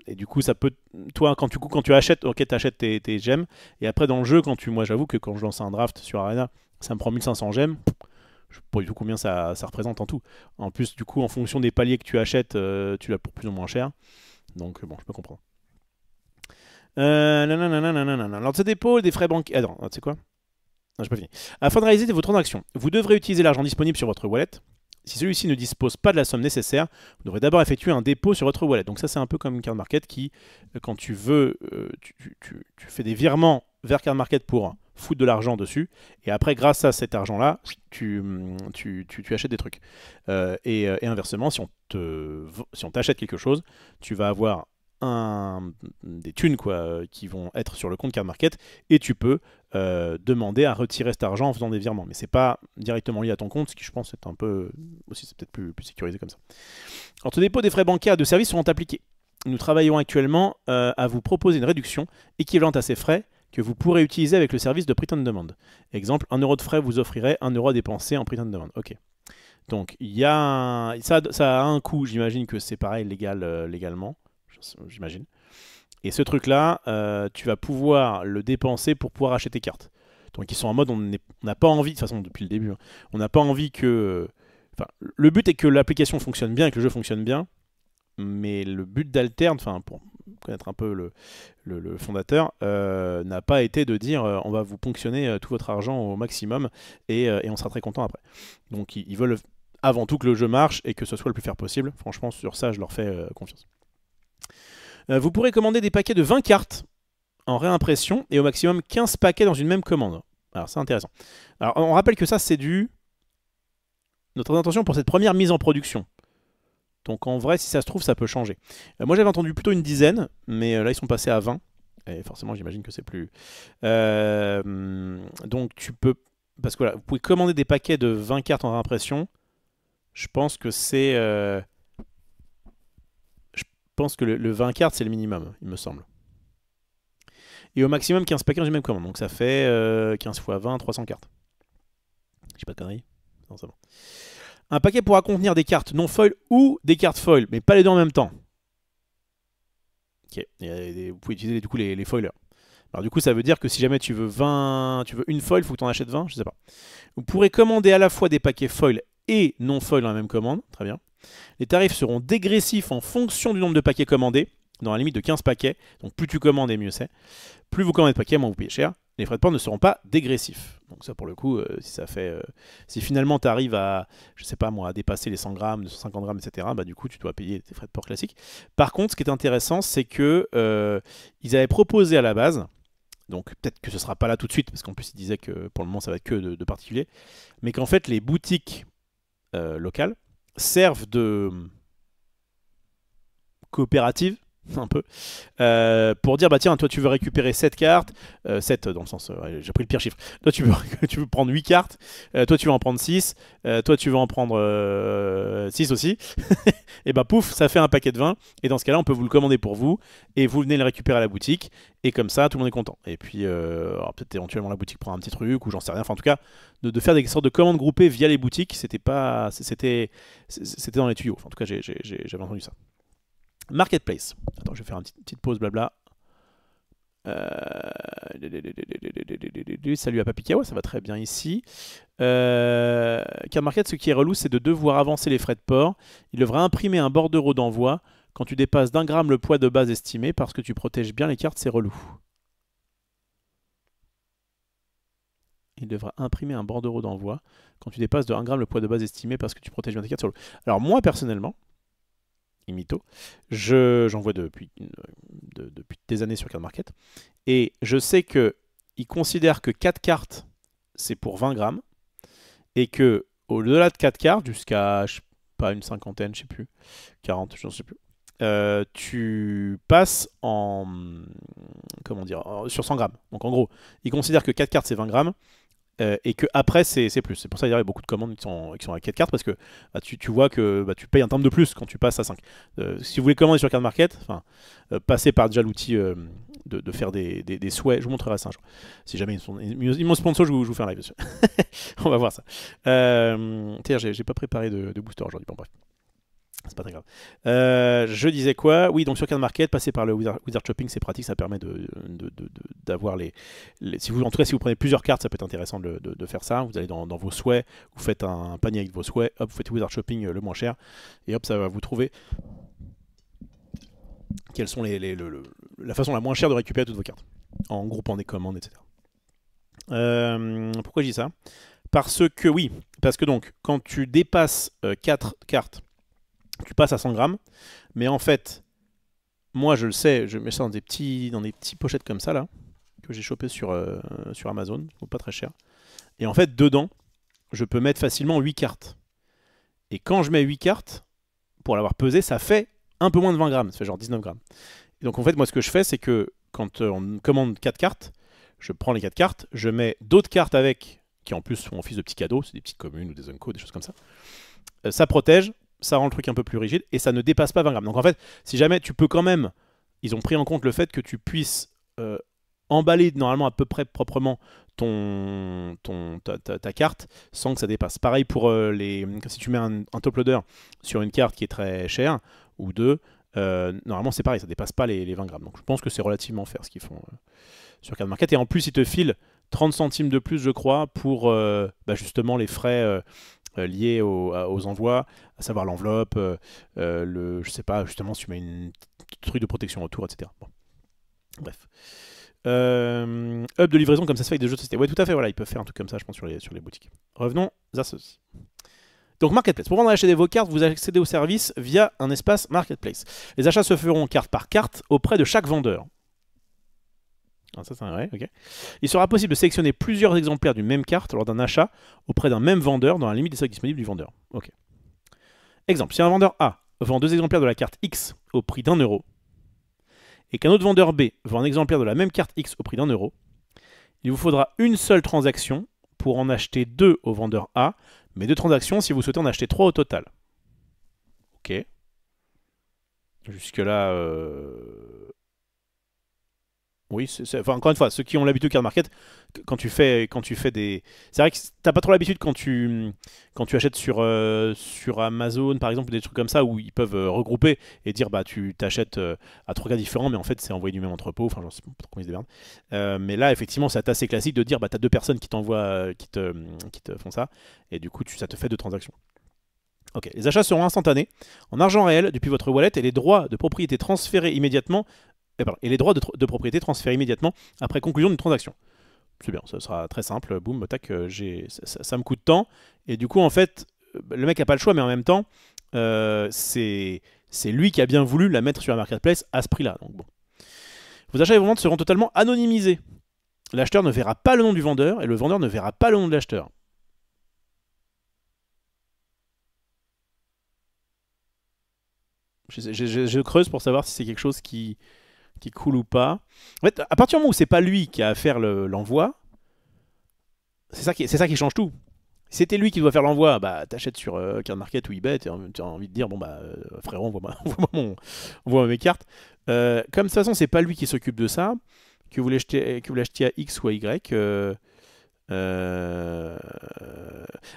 et du coup ça peut... Toi, quand tu achètes, ok, tu achètes tes gemmes, et après dans le jeu, moi j'avoue que quand je lance un draft sur Arena, ça me prend 1500 gemmes. Je ne sais pas du tout combien ça représente en tout. En plus, du coup, en fonction des paliers que tu achètes, tu l'as pour plus ou moins cher. Donc bon, je peux comprendre. Lors de ce dépôt, des frais bancaires... Attends, tu sais quoi? Non, j'ai pas fini. Afin de réaliser vos transactions, vous devrez utiliser l'argent disponible sur votre wallet. Si celui-ci ne dispose pas de la somme nécessaire, vous devrez d'abord effectuer un dépôt sur votre wallet. Donc ça, c'est un peu comme Card Market qui, quand tu veux, tu fais des virements vers Card Market pour foutre de l'argent dessus. Et après, grâce à cet argent-là, tu achètes des trucs. Et inversement, si on t'achète quelque chose, tu vas avoir des thunes qui vont être sur le compte Card Market et tu peux demander à retirer cet argent en faisant des virements. Mais c'est pas directement lié à ton compte, ce qui je pense est un peu aussi, c'est peut-être plus sécurisé comme ça. Alors, ce dépôt des frais bancaires de service seront appliqués. Nous travaillons actuellement à vous proposer une réduction équivalente à ces frais que vous pourrez utiliser avec le service de Print on Demand. Exemple, 1 € de frais vous offrirait 1 € à dépenser en Print on Demand. Ok. Donc ça a un coût, j'imagine que c'est pareil légalement. J'imagine. Et ce truc-là, tu vas pouvoir le dépenser pour pouvoir acheter tes cartes. Donc ils sont en mode, on n'a pas envie, de toute façon depuis le début, hein, on n'a pas envie que... le but est que l'application fonctionne bien et que le jeu fonctionne bien, mais le but d'Altern, pour connaître un peu le fondateur, n'a pas été de dire on va vous ponctionner tout votre argent au maximum et on sera très content après. Donc ils veulent avant tout que le jeu marche et que ce soit le plus fair possible. Franchement, sur ça, je leur fais confiance. Vous pourrez commander des paquets de 20 cartes en réimpression et au maximum 15 paquets dans une même commande. Alors c'est intéressant. Alors on rappelle que ça c'est notre intention pour cette première mise en production. Donc en vrai si ça se trouve ça peut changer. Moi j'avais entendu plutôt une dizaine, mais là ils sont passés à 20. Et forcément j'imagine que c'est plus... donc tu peux... Parce que voilà, vous pouvez commander des paquets de 20 cartes en réimpression. Je pense que c'est... Je pense que le 20 cartes, c'est le minimum, il me semble. Et au maximum, 15 paquets dans une même commande. Donc ça fait 15 x 20, 300 cartes. Je sais pas de conneries. Non, c'est bon. Un paquet pourra contenir des cartes non foil ou des cartes foil, mais pas les deux en même temps. Ok. Vous pouvez utiliser du coup les foilers. Alors du coup, ça veut dire que si jamais tu veux une foil, il faut que tu en achètes 20, je sais pas. Vous pourrez commander à la fois des paquets foil et non foil dans la même commande. Très bien. Les tarifs seront dégressifs en fonction du nombre de paquets commandés, dans la limite de 15 paquets. Donc plus tu commandes et mieux c'est. Plus vous commandez de paquets, moins vous payez cher. Les frais de port ne seront pas dégressifs. Donc ça pour le coup, si finalement tu arrives à, je sais pas moi, à dépasser les 100 grammes, 250 grammes, etc., bah du coup tu dois payer tes frais de port classiques. Par contre, ce qui est intéressant, c'est que ils avaient proposé à la base, donc peut-être que ce sera pas là tout de suite, parce qu'en plus ils disaient que pour le moment ça va être que de particuliers, mais qu'en fait les boutiques locales servent de coopérative un peu pour dire bah tiens toi tu veux récupérer 7 cartes 7 dans le sens j'ai pris le pire chiffre, toi tu veux prendre 8 cartes, toi tu veux en prendre 6, toi tu veux en prendre 6 aussi et bah pouf ça fait un paquet de 20 et dans ce cas là on peut vous le commander pour vous et vous venez le récupérer à la boutique et comme ça tout le monde est content et puis peut-être éventuellement la boutique prend un petit truc ou j'en sais rien, enfin en tout cas de faire des sortes de commandes groupées via les boutiques, c'était dans les tuyaux, enfin, en tout cas j'avais entendu ça. Marketplace. Attends, je vais faire une petite pause blabla. Salut à Papikawa, ça va très bien ici. Card Market, ce qui est relou, c'est de devoir avancer les frais de port. Il devra imprimer un bordereau d'envoi quand tu dépasses d'1 gramme le poids de base estimé parce que tu protèges bien les cartes, c'est relou. il devra imprimer un bordereau d'envoi quand tu dépasses de 1 gramme le poids de base estimé parce que tu protèges bien tes cartes sur l'eau. Alors moi, personnellement, Imito, j'en vois depuis des années sur Card Market, et je sais qu'il considère que 4 cartes, c'est pour 20 grammes, et que au-delà de 4 cartes, jusqu'à, je sais pas, une cinquantaine, je sais plus, 40, je ne sais plus, tu passes en, comment dire, sur 100 grammes. Donc en gros, il considère que 4 cartes c'est 20 grammes et que après c'est plus. C'est pour ça qu'il y a beaucoup de commandes qui sont à 4 cartes parce que bah, tu vois que bah, tu payes un timbre de plus quand tu passes à 5. Si vous voulez commander sur Card Market, passez par déjà l'outil de faire des souhaits. Je vous montrerai ça un jour. Si jamais ils m'ont sponsor, je vous fais un live dessus. On va voir ça. J'ai pas préparé de booster aujourd'hui. Bon bref. C'est pas très grave. Je disais quoi? Oui, donc sur Card Market, passer par le Wizard Shopping, c'est pratique, ça permet d'avoir si vous, en tout cas, si vous prenez plusieurs cartes, ça peut être intéressant de faire ça. Vous allez dans vos souhaits, vous faites un panier avec vos souhaits, hop, vous faites Wizard Shopping le moins cher, et hop, ça va vous trouver quelles sont la façon la moins chère de récupérer toutes vos cartes, en groupant des commandes, etc. Pourquoi je dis ça? Parce que donc, quand tu dépasses 4 cartes, tu passes à 100 grammes, mais en fait, moi je le sais, je mets ça dans des petits pochettes comme ça là, que j'ai chopé sur Amazon, pas très cher. Et en fait, dedans, je peux mettre facilement 8 cartes. Et quand je mets 8 cartes, pour l'avoir pesé, ça fait un peu moins de 20 grammes, ça fait genre 19 grammes. Et donc en fait, moi ce que je fais, c'est que quand on commande 4 cartes, je prends les 4 cartes, je mets d'autres cartes avec, qui en plus sont en fils de petits cadeaux, c'est des petites communes ou des Unco, des choses comme ça. Ça protège, ça rend le truc un peu plus rigide et ça ne dépasse pas 20 grammes. Donc en fait, si jamais tu peux quand même, ils ont pris en compte le fait que tu puisses emballer normalement à peu près proprement ta carte sans que ça dépasse. Pareil pour si tu mets un top loader sur une carte qui est très chère ou deux, normalement c'est pareil, ça dépasse pas les 20 grammes. Donc je pense que c'est relativement fair ce qu'ils font sur Card Market. Et en plus, ils te filent 30 centimes de plus, je crois, pour justement les frais liés aux envois, à savoir l'enveloppe, je sais pas, justement si tu mets un truc de protection autour, etc. Bon. Bref. Hub de livraison comme ça se fait avec des jeux de société. Ouais, tout à fait, voilà, ils peuvent faire un truc comme ça, je pense, sur les boutiques. Revenons à ceci. Donc Marketplace. Pour vendre et acheter vos cartes, vous accédez au service via un espace Marketplace. Les achats se feront carte par carte auprès de chaque vendeur. Ah, ça c'est vrai, ok. Il sera possible de sélectionner plusieurs exemplaires d'une même carte lors d'un achat auprès d'un même vendeur dans la limite des stocks disponibles du vendeur. Ok. Exemple, si un vendeur A vend 2 exemplaires de la carte X au prix d'€1 et qu'un autre vendeur B vend un exemplaire de la même carte X au prix d'€1, il vous faudra une seule transaction pour en acheter 2 au vendeur A, mais 2 transactions si vous souhaitez en acheter 3 au total. Ok. Jusque-là... Oui, encore une fois, ceux qui ont l'habitude de Card Market, quand tu fais des... C'est vrai que t'as pas trop l'habitude quand tu achètes sur Amazon, par exemple, ou des trucs comme ça, où ils peuvent regrouper et dire, bah, tu t'achètes à 3 gars différents, mais en fait, c'est envoyé du même entrepôt, enfin, je sais pas trop comment ils se démerdent. Mais là, effectivement, c'est assez classique de dire, bah, t'as 2 personnes qui t'envoient, qui te font ça, et du coup, ça te fait 2 transactions. Ok, les achats seront instantanés, en argent réel, depuis votre wallet, et les droits de propriété transférés immédiatement et les droits de propriété transférés immédiatement après conclusion d'une transaction. C'est bien, ça sera très simple, boum, tac, ça me coûte tant, et du coup, en fait, le mec n'a pas le choix, mais en même temps, c'est lui qui a bien voulu la mettre sur la marketplace à ce prix-là. Donc bon. Vos achats et vos ventes seront totalement anonymisés. L'acheteur ne verra pas le nom du vendeur, et le vendeur ne verra pas le nom de l'acheteur. Je creuse pour savoir si c'est quelque chose qui cool ou pas. En fait, à partir du moment où c'est pas lui qui a à faire l'envoi, c'est ça qui change tout. Si c'était lui qui doit faire l'envoi, bah t'achètes sur Card Market ou eBay, tu as envie de dire bon bah frérot, envoie-moi mes cartes. Comme de toute façon c'est pas lui qui s'occupe de ça, que vous l'achetiez à X ou à Y. Alors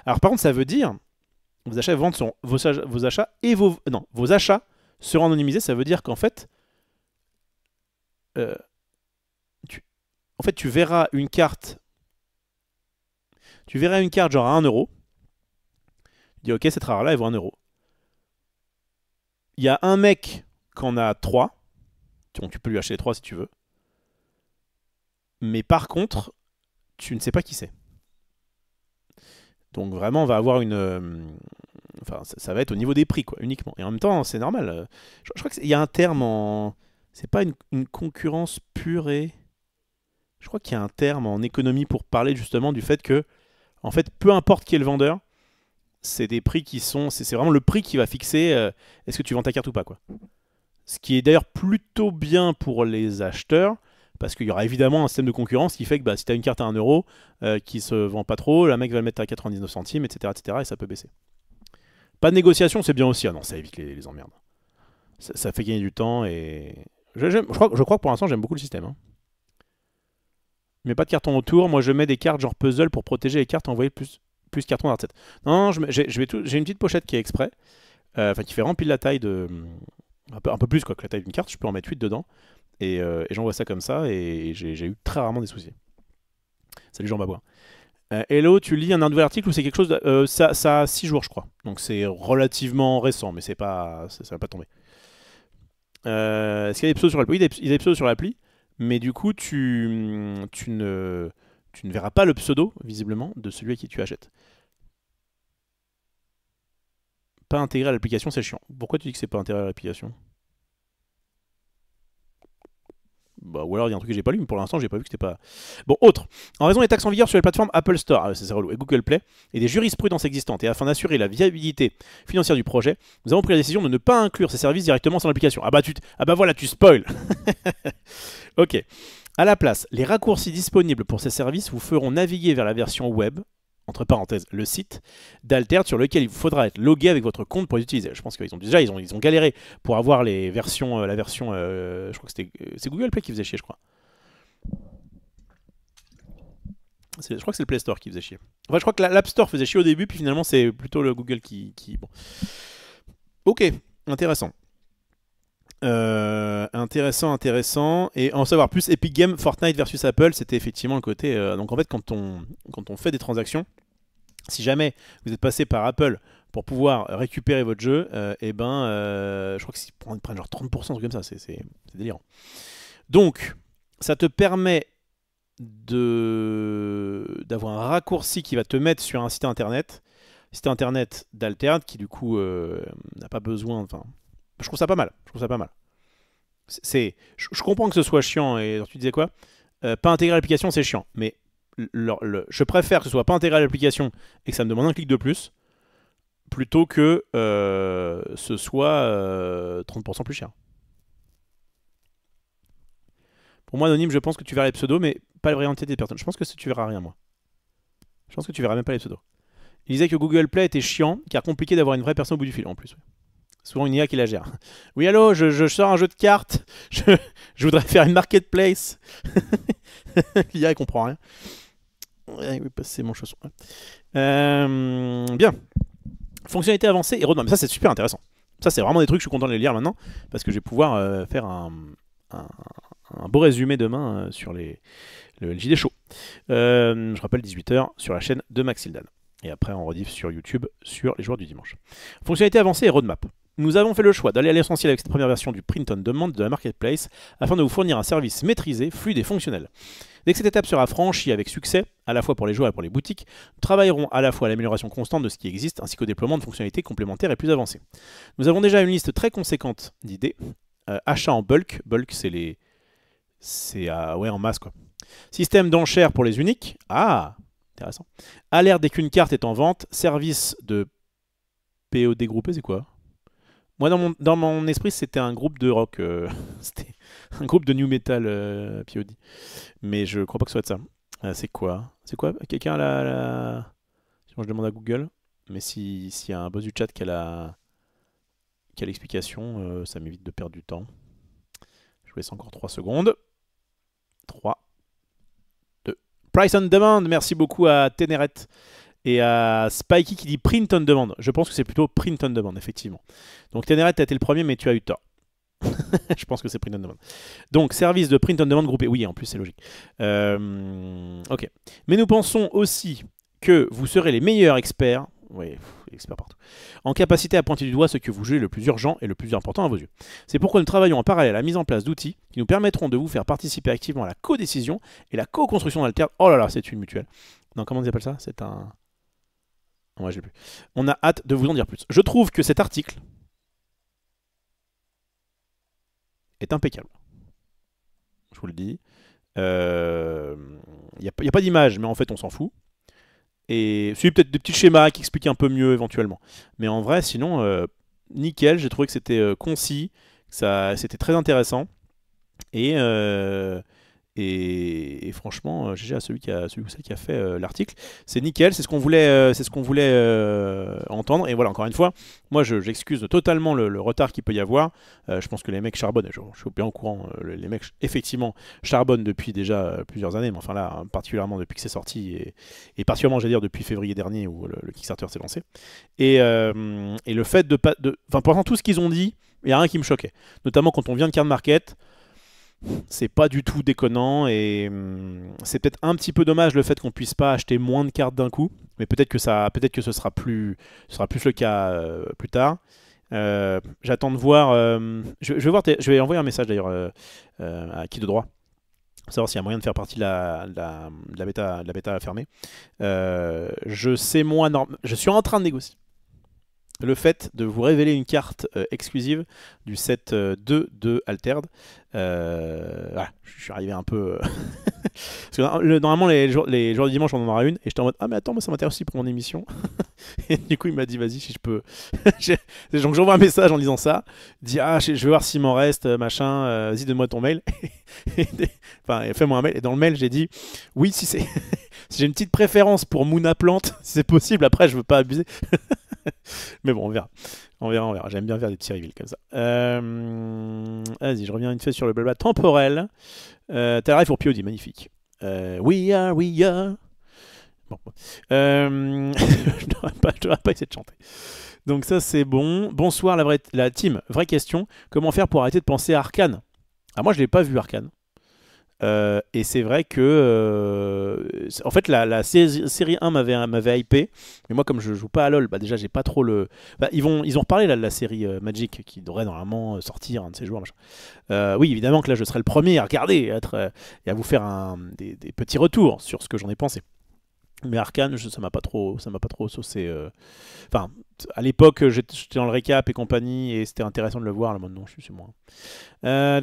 par contre ça veut dire vos achats et ventes sont vos achats et vos achats seront anonymisés. Ça veut dire qu'en fait tu verras une carte. Tu verras une carte genre à 1€. Tu dis ok, cette rare-là, elle vaut 1€. Il y a un mec qui en a 3. Donc tu peux lui acheter les 3 si tu veux. Mais par contre, tu ne sais pas qui c'est. Donc vraiment, on va avoir une... Enfin, ça va être au niveau des prix, quoi, uniquement. Et en même temps, c'est normal. Je crois qu'il y a un terme en... C'est pas une concurrence pure et... Je crois qu'il y a un terme en économie pour parler justement du fait que, en fait, peu importe qui est le vendeur, c'est des prix qui sont... C'est vraiment le prix qui va fixer est-ce que tu vends ta carte ou pas, quoi. Ce qui est d'ailleurs plutôt bien pour les acheteurs, parce qu'il y aura évidemment un système de concurrence qui fait que si tu as une carte à 1 € qui se vend pas trop, le mec va le mettre à 99 centimes, etc., et ça peut baisser. Pas de négociation, c'est bien aussi. Ah non, ça évite les emmerdes. Ça fait gagner du temps et... Je crois que pour l'instant, j'aime beaucoup le système. Hein. Mais pas de carton autour. Moi, je mets des cartes genre puzzle pour protéger les cartes envoyées plus carton d'art 7. Non, j'ai une petite pochette qui est exprès. Enfin, qui fait remplir la taille de... Un peu plus quoi, que la taille d'une carte. Je peux en mettre 8 dedans. Et j'envoie ça comme ça. Et j'ai eu très rarement des soucis. Salut Jean Babois. Hello, tu lis un nouvel article ou c'est quelque chose ça a 6 jours je crois. Donc c'est relativement récent, mais ça va pas tomber. Est-ce qu'il y a des pseudos sur l'appli? Oui, il y a des pseudos sur l'appli, mais du coup tu ne verras pas le pseudo, visiblement, de celui à qui tu achètes. Pas intégré à l'application, c'est chiant. Pourquoi tu dis que c'est pas intégré à l'application? Ou alors il y a un truc que j'ai pas lu, mais pour l'instant j'ai pas vu que c'était pas... Bon, autre. En raison des taxes en vigueur sur les plateformes Apple Store, c'est relou, et Google Play, et des jurisprudences existantes, et afin d'assurer la viabilité financière du projet, nous avons pris la décision de ne pas inclure ces services directement dans l'application. Voilà, tu spoil. Ok. À la place, les raccourcis disponibles pour ces services vous feront naviguer vers la version web, entre parenthèses, le site d'Alterd sur lequel il vous faudra être logué avec votre compte pour les utiliser. Je pense qu'ils ont galéré pour avoir les versions, je crois que c'est Google Play qui faisait chier, je crois. Je crois que c'est le Play Store qui faisait chier. Enfin, je crois que l'App Store faisait chier au début, puis finalement c'est plutôt le Google qui... Bon. Ok, intéressant. Intéressant. Et en savoir plus, Epic Games, Fortnite versus Apple, c'était effectivement le côté... donc en fait, quand on fait des transactions, si jamais vous êtes passé par Apple pour pouvoir récupérer votre jeu, je crois qu'ils prennent genre 30%, un truc comme ça, c'est délirant. Donc, ça te permet d'avoir un raccourci qui va te mettre sur un site internet d'Alterd, qui du coup n'a pas besoin... Enfin, je trouve ça pas mal. Je comprends que ce soit chiant, et tu disais quoi? Pas intégrer l'application, c'est chiant, mais je préfère que ce soit pas intégré à l'application et que ça me demande un clic de plus, plutôt que ce soit 30% plus cher. Pour moi, Anonyme, je pense que tu verras les pseudos, mais pas la vraie identité des personnes. Je pense que tu verras rien, moi. Je pense que tu verras même pas les pseudos. Il disait que Google Play était chiant, car compliqué d'avoir une vraie personne au bout du fil, en plus. Souvent une IA qui la gère. Oui, allô, je sors un jeu de cartes. Je voudrais faire une marketplace. L'IA, elle comprend rien. Ouais, oui, c'est mon chausson. Bien. Fonctionnalité avancée et roadmap. Ça, c'est super intéressant. Ça, c'est vraiment des trucs, je suis content de les lire maintenant, parce que je vais pouvoir faire un beau résumé demain sur le LJD Show. Je rappelle, 18h sur la chaîne de Maxildan. Et après, on rediff sur YouTube sur les joueurs du dimanche. Fonctionnalité avancée et roadmap. Nous avons fait le choix d'aller à l'essentiel avec cette première version du print on demand de la marketplace afin de vous fournir un service maîtrisé, fluide et fonctionnel. Dès que cette étape sera franchie avec succès, à la fois pour les joueurs et pour les boutiques, nous travaillerons à la fois à l'amélioration constante de ce qui existe ainsi qu'au déploiement de fonctionnalités complémentaires et plus avancées. Nous avons déjà une liste très conséquente d'idées. Achat en bulk. Bulk, c'est en masse, quoi. Système d'enchères pour les uniques. Ah, intéressant. Alerte dès qu'une carte est en vente. Service de POD groupé, c'est quoi? Moi, dans mon esprit, c'était un groupe de rock. C'était un groupe de new metal POD. Mais je crois pas que ce soit de ça. C'est quoi? Quelqu'un a Sinon, je demande à Google. Mais s'il y a un boss du chat qui a l'explication, ça m'évite de perdre du temps. Je vous laisse encore 3 secondes. 3, 2. Price on demand. Merci beaucoup à Ténéret. Et à Spikey qui dit print on demand. Je pense que c'est plutôt print on demand, effectivement. Donc Ténéret, tu as été le premier, mais tu as eu tort. Je pense que c'est print on demand. Donc, service de print on demand groupé. Oui, en plus, c'est logique. Ok. Mais nous pensons aussi que vous serez les meilleurs experts. Oui, experts partout. En capacité à pointer du doigt ce que vous jugez le plus urgent et le plus important à vos yeux. C'est pourquoi nous travaillons en parallèle à la mise en place d'outils qui nous permettront de vous faire participer activement à la co-décision et la co-construction d'Alterd. Oh là là, c'est une mutuelle. Non, comment on appelle ça? C'est un... Moi, j'ai plus. On a hâte de vous en dire plus. Je trouve que cet article est impeccable. Je vous le dis. Il n'y a pas d'image, mais en fait, on s'en fout. Et c'est peut-être des petits schémas qui expliquent un peu mieux éventuellement. Mais en vrai, sinon, nickel. J'ai trouvé que c'était concis, que c'était très intéressant. Et, et franchement, GG à celui ou celle qui a fait l'article. C'est nickel, c'est ce qu'on voulait entendre. Et voilà, encore une fois, moi j'excuse totalement le retard qu'il peut y avoir. Je pense que les mecs charbonnent, je suis bien au courant, les mecs effectivement charbonnent depuis déjà plusieurs années, mais enfin là, particulièrement depuis que c'est sorti, et particulièrement, j'allais dire, depuis février dernier où le Kickstarter s'est lancé. Et le fait de pas. Enfin, pendant tout ce qu'ils ont dit, il n'y a rien qui me choquait. Notamment quand on vient de Card Market. C'est pas du tout déconnant et c'est peut-être un petit peu dommage le fait qu'on puisse pas acheter moins de cartes d'un coup, mais peut-être que ce sera plus le cas plus tard. J'attends de voir. Je vais envoyer un message d'ailleurs à qui de droit, pour savoir s'il y a moyen de faire partie de la bêta fermée. Je suis en train de négocier le fait de vous révéler une carte exclusive du set 2 de Altered. Voilà, je suis arrivé un peu... Parce que normalement, les jours de dimanche, on en aura une. Et j'étais en mode, ah mais attends, moi ça m'intéresse aussi pour mon émission. Et du coup, il m'a dit, vas-y, si je peux... Donc j'envoie un message en disant ça. Il dit, ah, je vais voir s'il m'en reste, machin. Vas-y, donne-moi ton mail. Enfin, fais-moi un mail. Et dans le mail, j'ai dit, oui, si j'ai une petite préférence pour Mouna Plante, si c'est possible. Après, je veux pas abuser. Mais bon, on verra. On verra. J'aime bien faire des petits reveals comme ça. Vas-y, je reviens une fois sur le blabla temporel. T'as la rêve pour POD, magnifique. We are. Bon. Je n'aurais pas essayé de chanter. Donc ça, c'est bon. Bonsoir la team. Vraie question. Comment faire pour arrêter de penser à Arcane? Ah, moi, je l'ai pas vu Arcane. Et c'est vrai que en fait la série 1 m'avait hypé, mais moi comme je joue pas à LoL, bah déjà j'ai pas trop le... Bah, ils ont reparlé là de la série Magic qui devrait normalement sortir un de ces jours, machin. Oui, évidemment que là je serai le premier à regarder et à vous faire des petits retours sur ce que j'en ai pensé. Mais Arcane, ça m'a pas trop saucé. Enfin, à l'époque, j'étais dans le récap et compagnie, et c'était intéressant de le voir. Là, maintenant, je suis moins. Non,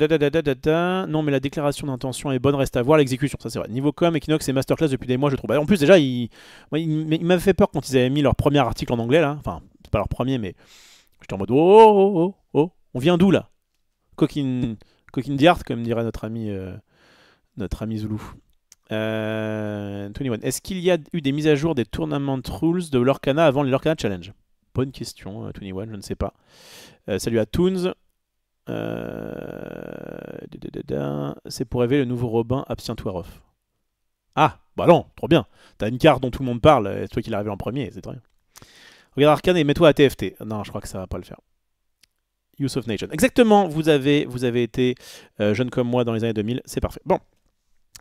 mais la déclaration d'intention est bonne, reste à voir l'exécution. Ça, c'est vrai. Niveau com, Equinox et Masterclass depuis des mois, je trouve. En plus, déjà, il m'avait fait peur quand ils avaient mis leur premier article en anglais, là. Enfin, c'est pas leur premier, mais j'étais en mode oh. On vient d'où, là? Coquine d'art, comme dirait notre ami Zoulou. 21. Est-ce qu'il y a eu des mises à jour des tournament rules de Lorcana avant les Lorcana Challenge? Bonne question, 21, je ne sais pas. Salut à Toons. C'est pour révéler le nouveau Robin, abstiens-toi Rof. Ah, bah non, trop bien. T'as une carte dont tout le monde parle, c'est toi qui l'as révélé en premier, c'est très bien. Regarde Arcane et mets-toi à TFT. Non, je crois que ça va pas le faire. Use of Nation. Exactement, vous avez été jeune comme moi dans les années 2000, c'est parfait. Bon.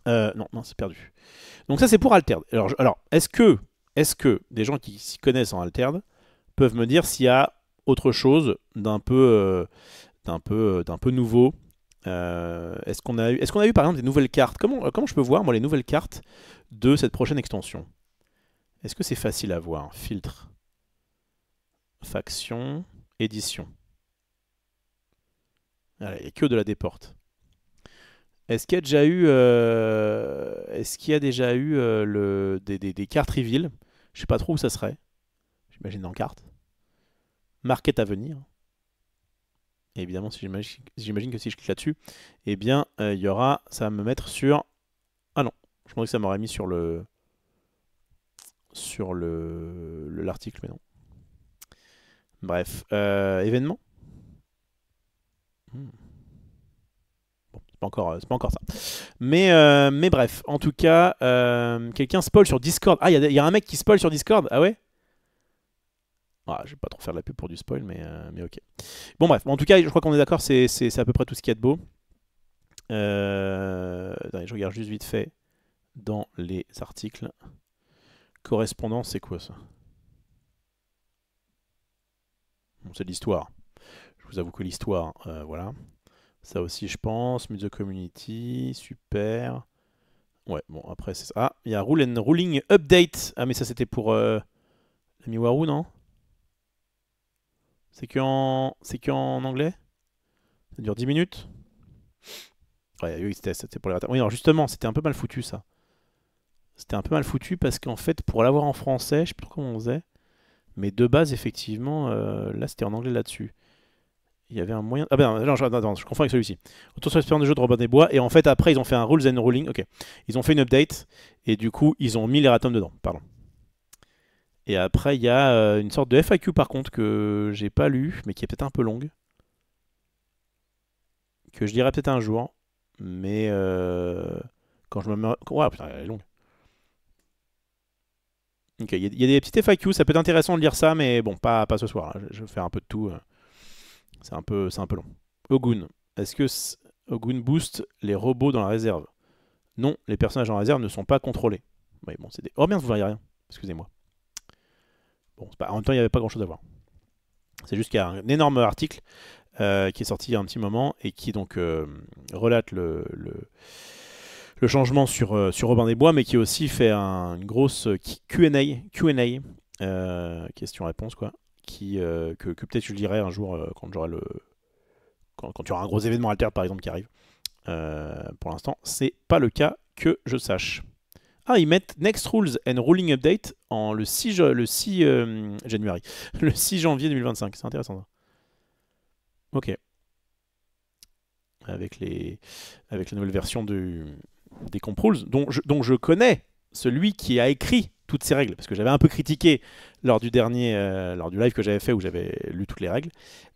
Non, c'est perdu. Donc ça, c'est pour Altered. Alors est-ce que des gens qui s'y connaissent en Altered peuvent me dire s'il y a autre chose d'un peu nouveau? Est-ce qu'on a eu par exemple des nouvelles cartes? Comment je peux voir moi les nouvelles cartes de cette prochaine extension? Est-ce que c'est facile à voir? Filtre, faction, édition. Il n'y a que de la déporte. Est-ce qu'il y a déjà eu, des cartes reveal? Je sais pas trop où ça serait. J'imagine dans carte. Market à venir. Et évidemment, j'imagine que si je clique là-dessus, eh bien, ça va me mettre sur... Ah non, je pensais que ça m'aurait mis sur l'article, mais non. Bref, événement. C'est pas encore ça. Mais bref, en tout cas, quelqu'un spoil sur Discord. Ah, il y a un mec qui spoil sur Discord. Ah ouais? Ah, je vais pas trop faire de la pub pour du spoil, mais ok. Bon bref, en tout cas, je crois qu'on est d'accord, c'est à peu près tout ce qu'il y a de beau. Attendez, je regarde juste vite fait dans les articles. Correspondance, c'est quoi ça? Bon, c'est de l'histoire. Je vous avoue que l'histoire, voilà. Ça aussi, je pense. Muse the Community, super. Ouais, bon, après, c'est ça. Ah, il y a Ruling Update. Ah, mais ça, c'était pour la Miwaru, non? C'est qu'en anglais? Ça dure 10 minutes? Ouais, UX test, c'était pour les retards. Oui, alors justement, c'était un peu mal foutu ça. C'était un peu mal foutu parce qu'en fait, pour l'avoir en français, je sais plus trop comment on faisait. Mais de base, effectivement, là c'était en anglais là-dessus. Il y avait un moyen. Ah ben non, attends, je confonds avec celui-ci. Autour sur l'expérience de jeu de Robin des Bois. Et en fait, après, ils ont fait un Rules and Ruling. Ok. Ils ont fait une update. Et du coup, ils ont mis l'erratum dedans. Pardon. Et après, il y a une sorte de FAQ par contre que j'ai pas lu, mais qui est peut-être un peu longue. Que je lirai peut-être un jour. Mais quand je me mets. Ouais, putain, elle est longue. Ok, il y a des petites FAQ, ça peut être intéressant de lire ça, mais bon, pas ce soir. Là. Je vais faire un peu de tout. C'est un peu long. Ogun. Est-ce que Ogun booste les robots dans la réserve? Non, les personnages en réserve ne sont pas contrôlés. Oui, bon, c'est des... Oh merde, vous voyez rien. Excusez-moi. Bon, en même temps, il n'y avait pas grand-chose à voir. C'est juste qu'il y a un énorme article qui est sorti il y a un petit moment et qui donc relate le changement sur Robin des Bois, mais qui aussi fait une grosse Q&A, question-réponse, quoi, que peut-être je lirai un jour quand j'aurai quand il y aura un gros événement Altered, par exemple, qui arrive. Pour l'instant, c'est pas le cas que je sache. Ah, ils mettent Next Rules and Ruling Update le 6 janvier 2025. C'est intéressant ça. Ok. Avec la nouvelle version des Comp Rules, dont je connais celui qui a écrit toutes ces règles, parce que j'avais un peu critiqué lors du live que j'avais fait où j'avais lu toutes les règles,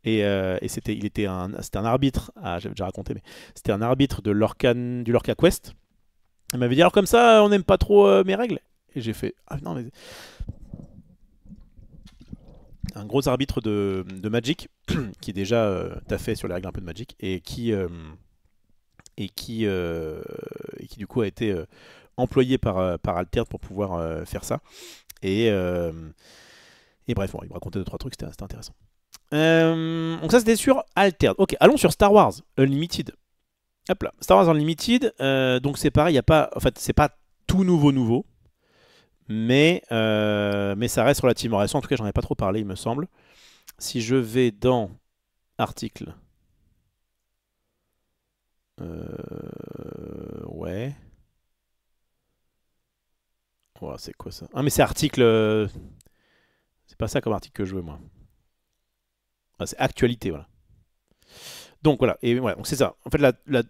et c'était un arbitre, j'avais déjà raconté, mais c'était un arbitre du Lorca Quest. Il m'avait dit alors comme ça on n'aime pas trop mes règles, et j'ai fait ah non mais un gros arbitre de Magic qui déjà taffait sur les règles un peu de Magic et qui du coup a été employé par Altered pour pouvoir faire ça. Et bref, bon, il me racontait 2-3 trucs, c'était intéressant. Donc ça c'était sur Altered. Ok, allons sur Star Wars Unlimited. Hop là, Star Wars Unlimited, donc c'est pareil, en fait c'est pas tout nouveau, mais ça reste relativement récent, en tout cas j'en ai pas trop parlé il me semble. Si je vais dans article, ouais. Oh, c'est quoi ça? Ah mais c'est article, c'est pas ça comme article que je veux moi. Ah, c'est actualité, voilà. Donc voilà, et voilà, donc c'est ça. En fait,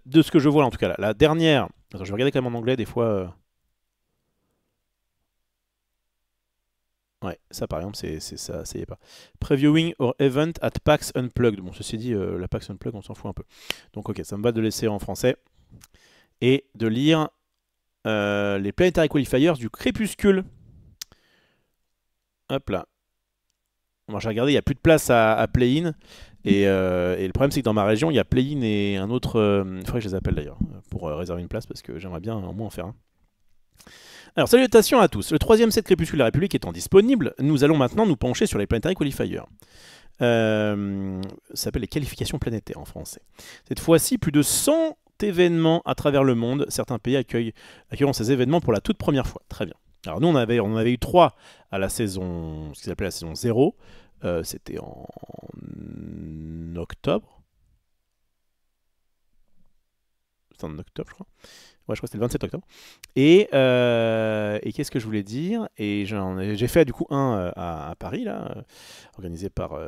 de ce que je vois là, en tout cas, la dernière. Attends, je vais regarder quand même en anglais des fois. Ouais, ça par exemple, c'est ça, ça y est pas. Previewing or event at PAX Unplugged. Bon, ceci dit, la PAX Unplugged, on s'en fout un peu. Donc ok, ça me va de laisser en français et de lire les Planetary Qualifiers du Crépuscule. Hop là. Bon, j'ai regardé, il n'y a plus de place à play-in. Et le problème, c'est que dans ma région, il y a play-in et un autre. Il faudrait que je les appelle d'ailleurs pour réserver une place parce que j'aimerais bien au moins en faire un. Alors, salutations à tous. Le troisième set Crépuscule de la République étant disponible, nous allons maintenant nous pencher sur les Planetary Qualifiers. Ça s'appelle les qualifications planétaires en français. Cette fois-ci, plus de 100 événements à travers le monde. Certains pays accueilleront ces événements pour la toute première fois. Très bien. Alors nous, on avait eu 3 à la saison, ce qu'ils appelaient la saison 0. C'était en octobre. C'était en octobre, je crois. Ouais, je crois que c'était le 27 octobre. Et qu'est-ce que je voulais dire? Et j'ai fait du coup un à Paris, là, organisé par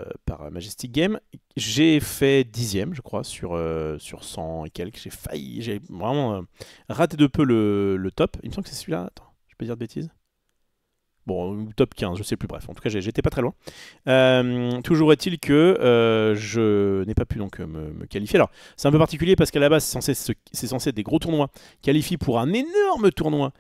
Majestic Game. J'ai fait 10e, je crois, sur 100 et quelques. J'ai vraiment raté de peu le top. Il me semble que c'est celui-là. Attends, je peux dire de bêtises? Bon, top 15, je sais plus, bref. En tout cas, j'étais pas très loin. Toujours est-il que je n'ai pas pu donc me qualifier. Alors, c'est un peu particulier parce qu'à la base, c'est censé être des gros tournois qualifiés pour un énorme tournoi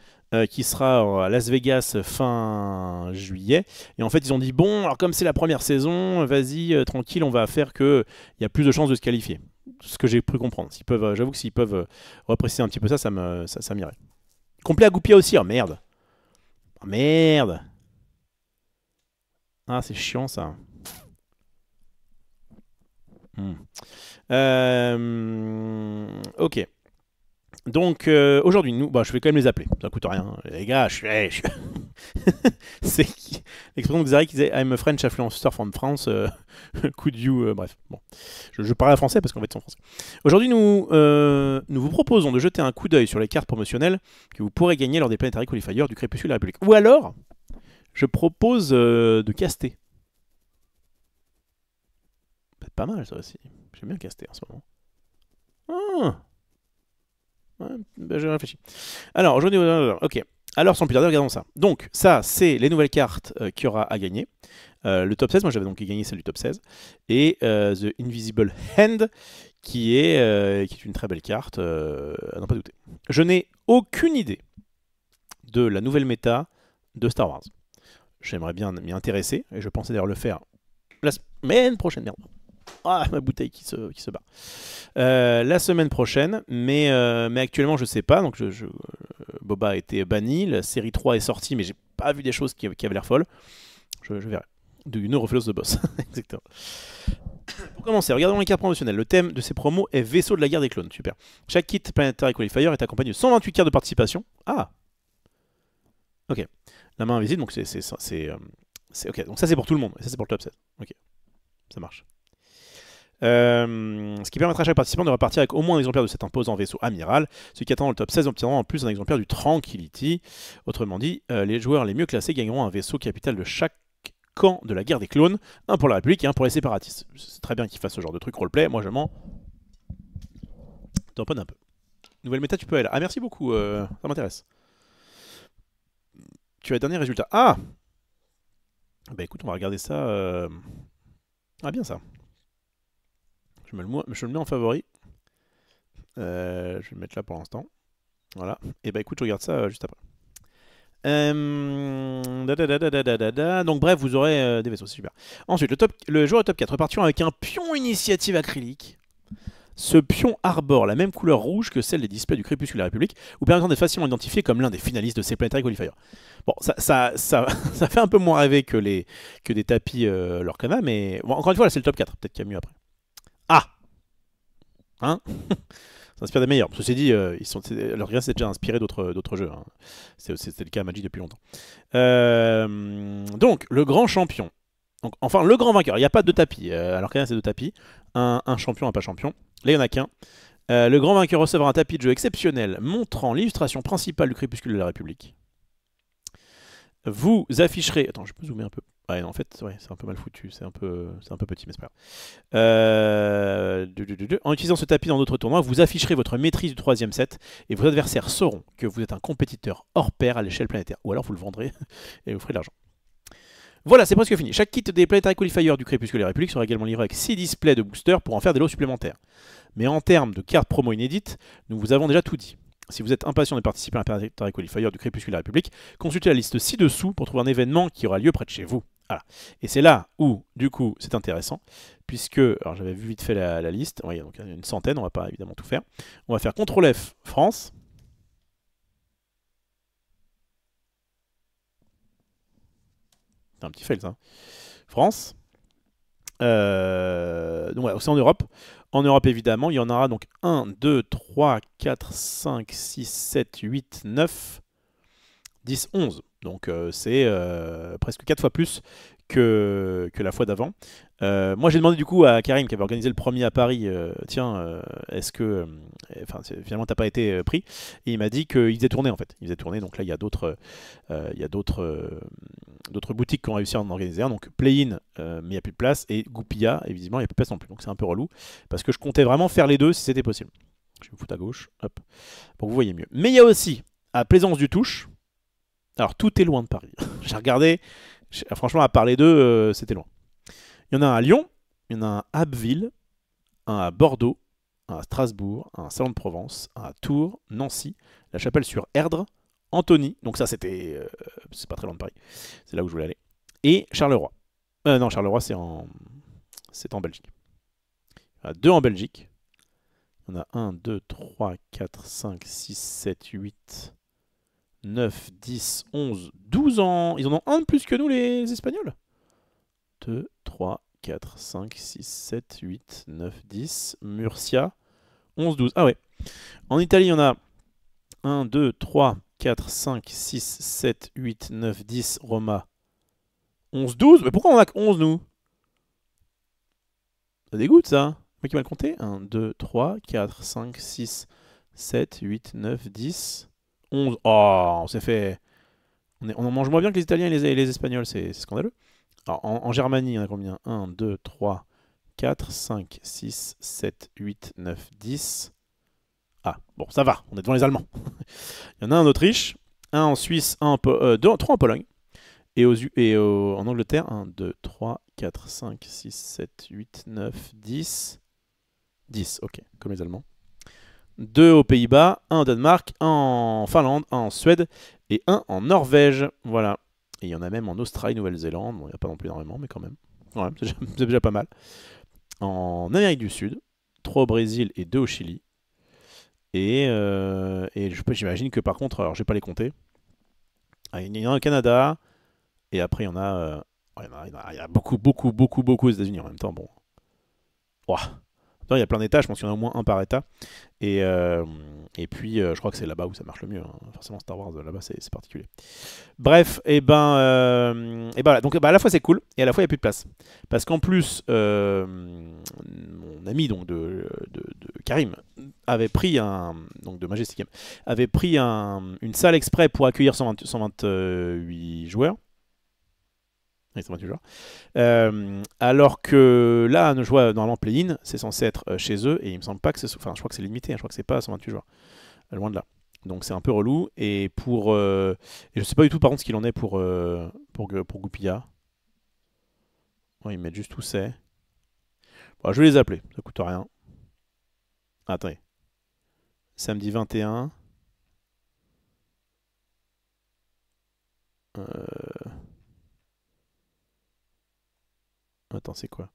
qui sera à Las Vegas fin juillet. Et en fait, ils ont dit, bon, alors comme c'est la première saison, vas-y, tranquille, on va faire qu'il y a plus de chances de se qualifier. Ce que j'ai pu comprendre. J'avoue que s'ils peuvent repréciser un petit peu ça, ça m'irait. Complet à Goupia aussi, oh merde. Oh, merde. Ah, c'est chiant ça. Ok. Donc aujourd'hui, je vais quand même les appeler. Ça coûte rien. Les gars, C'est l'expression de Xari qui disait I'm a French influencer from France. Could you. Bref, bon. Je parle français parce qu'en fait, c'est en français. Aujourd'hui, nous vous proposons de jeter un coup d'œil sur les cartes promotionnelles que vous pourrez gagner lors des Planetary Qualifiers du Crépuscule de la République. Ou alors, je propose de caster. C'est pas mal ça aussi. J'aime bien caster en ce moment. Ah. Ouais, ben, j'ai réfléchi. Alors, aujourd'hui, ok. Alors, sans plus tarder, regardons ça. Donc, ça, c'est les nouvelles cartes qu'il y aura à gagner. Le top 16, moi j'avais donc gagné celle du top 16. Et The Invisible Hand, qui est une très belle carte, à n'en pas douter. Je n'ai aucune idée de la nouvelle méta de Star Wars. J'aimerais bien m'y intéresser, et je pensais d'ailleurs le faire la semaine prochaine. Merde. Ah, ma bouteille qui se bat. La semaine prochaine, mais actuellement je sais pas. Donc Boba a été banni, la série 3 est sortie, mais j'ai pas vu des choses qui avaient l'air folles. Je verrai. Du Neurophilos the Boss. Exactement. Pour commencer, regardons les cartes promotionnelles. Le thème de ces promos est Vaisseau de la guerre des clones. Super. Chaque kit Planetary Qualifier est accompagné de 128 cartes de participation. Ah. Ok. La main invisible, donc ok. Donc ça c'est pour tout le monde. Et ça c'est pour le top 7. Ok. Ça marche. Ce qui permettra à chaque participant de repartir avec au moins un exemplaire de cet imposant vaisseau amiral. Ceux qui attendront le top 16 obtiendront en plus un exemplaire du Tranquility. Autrement dit, les joueurs les mieux classés gagneront un vaisseau capital de chaque camp de la guerre des clones, un pour la République et un pour les séparatistes. C'est très bien qu'ils fassent ce genre de truc roleplay, moi je m'en tamponne un peu. Nouvelle méta, tu peux aller. Ah merci beaucoup, ça m'intéresse. Tu as le dernier résultat. Ah bah écoute, on va regarder ça. Ah bien ça. Je me le mets en favori. Je vais le mettre là pour l'instant. Voilà. Et bah écoute, je regarde ça juste après. Donc bref, vous aurez des vaisseaux, c'est super. Ensuite, le joueur top 4 repartiront avec un pion initiative acrylique. Ce pion arbore la même couleur rouge que celle des displays du Crépuscule de la République, vous permettant d'être facilement identifié comme l'un des finalistes de ces Planetary Qualifiers. Bon, ça fait un peu moins rêver que des tapis Lorcana, mais bon, encore une fois, là c'est le top 4, peut-être qu'il y a mieux après. Ah hein. Ça inspire des meilleurs. Ceci dit, Lorcana s'est déjà inspiré d'autres jeux. Hein. C'était le cas à Magic depuis longtemps. Donc, le grand champion. Donc, enfin, le grand vainqueur. Il n'y a pas de tapis. Alors Lorcana, c'est 2 tapis. Un champion, un pas champion. Là, il n'y en a qu'un. Le grand vainqueur recevra un tapis de jeu exceptionnel montrant l'illustration principale du Crépuscule de la République. Vous afficherez... Attends, je peux zoomer un peu. Ouais, non, en fait, ouais, c'est un peu mal foutu. C'est un peu petit, mais c'est pas grave. En utilisant ce tapis dans d'autres tournois, vous afficherez votre maîtrise du 3e set et vos adversaires sauront que vous êtes un compétiteur hors pair à l'échelle planétaire. Ou alors vous le vendrez et vous ferez de l'argent. Voilà, c'est presque fini. Chaque kit des Planetary Qualifiers du Crépuscule de la République sera également livré avec 6 displays de boosters pour en faire des lots supplémentaires. Mais en termes de cartes promo inédites, nous vous avons déjà tout dit. Si vous êtes impatient de participer à un Planetary Qualifier du Crépuscule de la République, consultez la liste ci-dessous pour trouver un événement qui aura lieu près de chez vous. Voilà. Et c'est là où, du coup, c'est intéressant, puisque, alors j'avais vu vite fait la liste, ouais, donc il y a une centaine, on va pas évidemment tout faire. On va faire CTRL F, France. C'est un petit fail, ça. France. Donc voilà, c'est en Europe. En Europe, évidemment, il y en aura donc 1, 2, 3, 4, 5, 6, 7, 8, 9, 10, 11. Donc c'est presque 4 fois plus que la fois d'avant. Moi j'ai demandé du coup à Karim qui avait organisé le premier à Paris, tiens, est-ce que finalement t'as pas été pris? Et il m'a dit qu'il faisait tourner en fait. Il faisait tourner, donc là il y a d'autres boutiques qui ont réussi à en organiser un. Donc Play-in, mais il n'y a plus de place, et Goupilla, et visiblement il n'y a plus de place non plus. Donc c'est un peu relou, parce que je comptais vraiment faire les deux si c'était possible. Je vais me foutre à gauche, hop, pour que vous voyez mieux. Mais il y a aussi, à Plaisance du Touche, alors tout est loin de Paris. J'ai regardé, franchement à part les deux, c'était loin. Il y en a un à Lyon, il y en a un à Abbeville, un à Bordeaux, un à Strasbourg, un à Salon de Provence, un à Tours, Nancy, La Chapelle-sur-Erdre, Antony, donc ça c'était, c'est pas très loin de Paris, c'est là où je voulais aller, et Charleroi. Non, Charleroi c'est en Belgique. Il y en a 2 en Belgique. Il y en a 1, 2, 3, 4, 5, 6, 7, 8, 9, 10, 11, 12 ans. Ils en ont un de plus que nous les Espagnols. 2, 3, 4, 5, 6, 7, 8, 9, 10. Murcia, 11, 12. Ah ouais. En Italie, il y en a 1, 2, 3, 4, 5, 6, 7, 8, 9, 10, Roma. 11, 12. Mais pourquoi on a que 11, nous? Ça dégoûte, ça. Moi qui m'a compté. 1, 2, 3, 4, 5, 6, 7, 8, 9, 10, 11. Oh, on s'est fait... On en mange moins bien que les Italiens et les Espagnols, c'est scandaleux. Alors, en Germanie, on a combien? 1, 2, 3, 4, 5, 6, 7, 8, 9, 10. Ah, bon, ça va, on est devant les Allemands. Il y en a un en Autriche, un en Suisse, trois en Pologne. Et en Angleterre, 1, 2, 3, 4, 5, 6, 7, 8, 9, 10. 10, ok, comme les Allemands. 2 aux Pays-Bas, 1 au Danemark, 1 en Finlande, 1 en Suède et 1 en Norvège. Voilà. Et il y en a même en Australie, Nouvelle-Zélande. Bon, il n'y a pas non plus énormément, mais quand même. Ouais, c'est déjà pas mal. En Amérique du Sud, 3 au Brésil et 2 au Chili. Et j'imagine que par contre, alors je vais pas les compter. Il y en a au Canada. Et après, il y en a, il y a beaucoup aux États-Unis en même temps. Bon. Ouah. Il y a plein d'États, je pense qu'il y en a au moins un par État. Et puis, je crois que c'est là-bas où ça marche le mieux. Hein. Forcément, Star Wars, là-bas, c'est particulier. Bref, et voilà. Donc, à la fois, c'est cool, et à la fois, il n'y a plus de place. Parce qu'en plus, mon ami donc, de Karim avait pris donc de Majestic Game, avait pris une salle exprès pour accueillir 128 joueurs. Alors que là, nos joueurs normalement play-in, c'est censé être chez eux et il me semble pas que c'est. Enfin, je crois que c'est limité, hein, je crois que c'est pas 128 joueurs. Loin de là. Donc c'est un peu relou. Et je sais pas du tout par contre ce qu'il en est pour Goupilla. Ouais, ils mettent juste où c'est. Bon, je vais les appeler, ça coûte rien. Ah, attendez. Samedi 21. Attends, c'est quoi?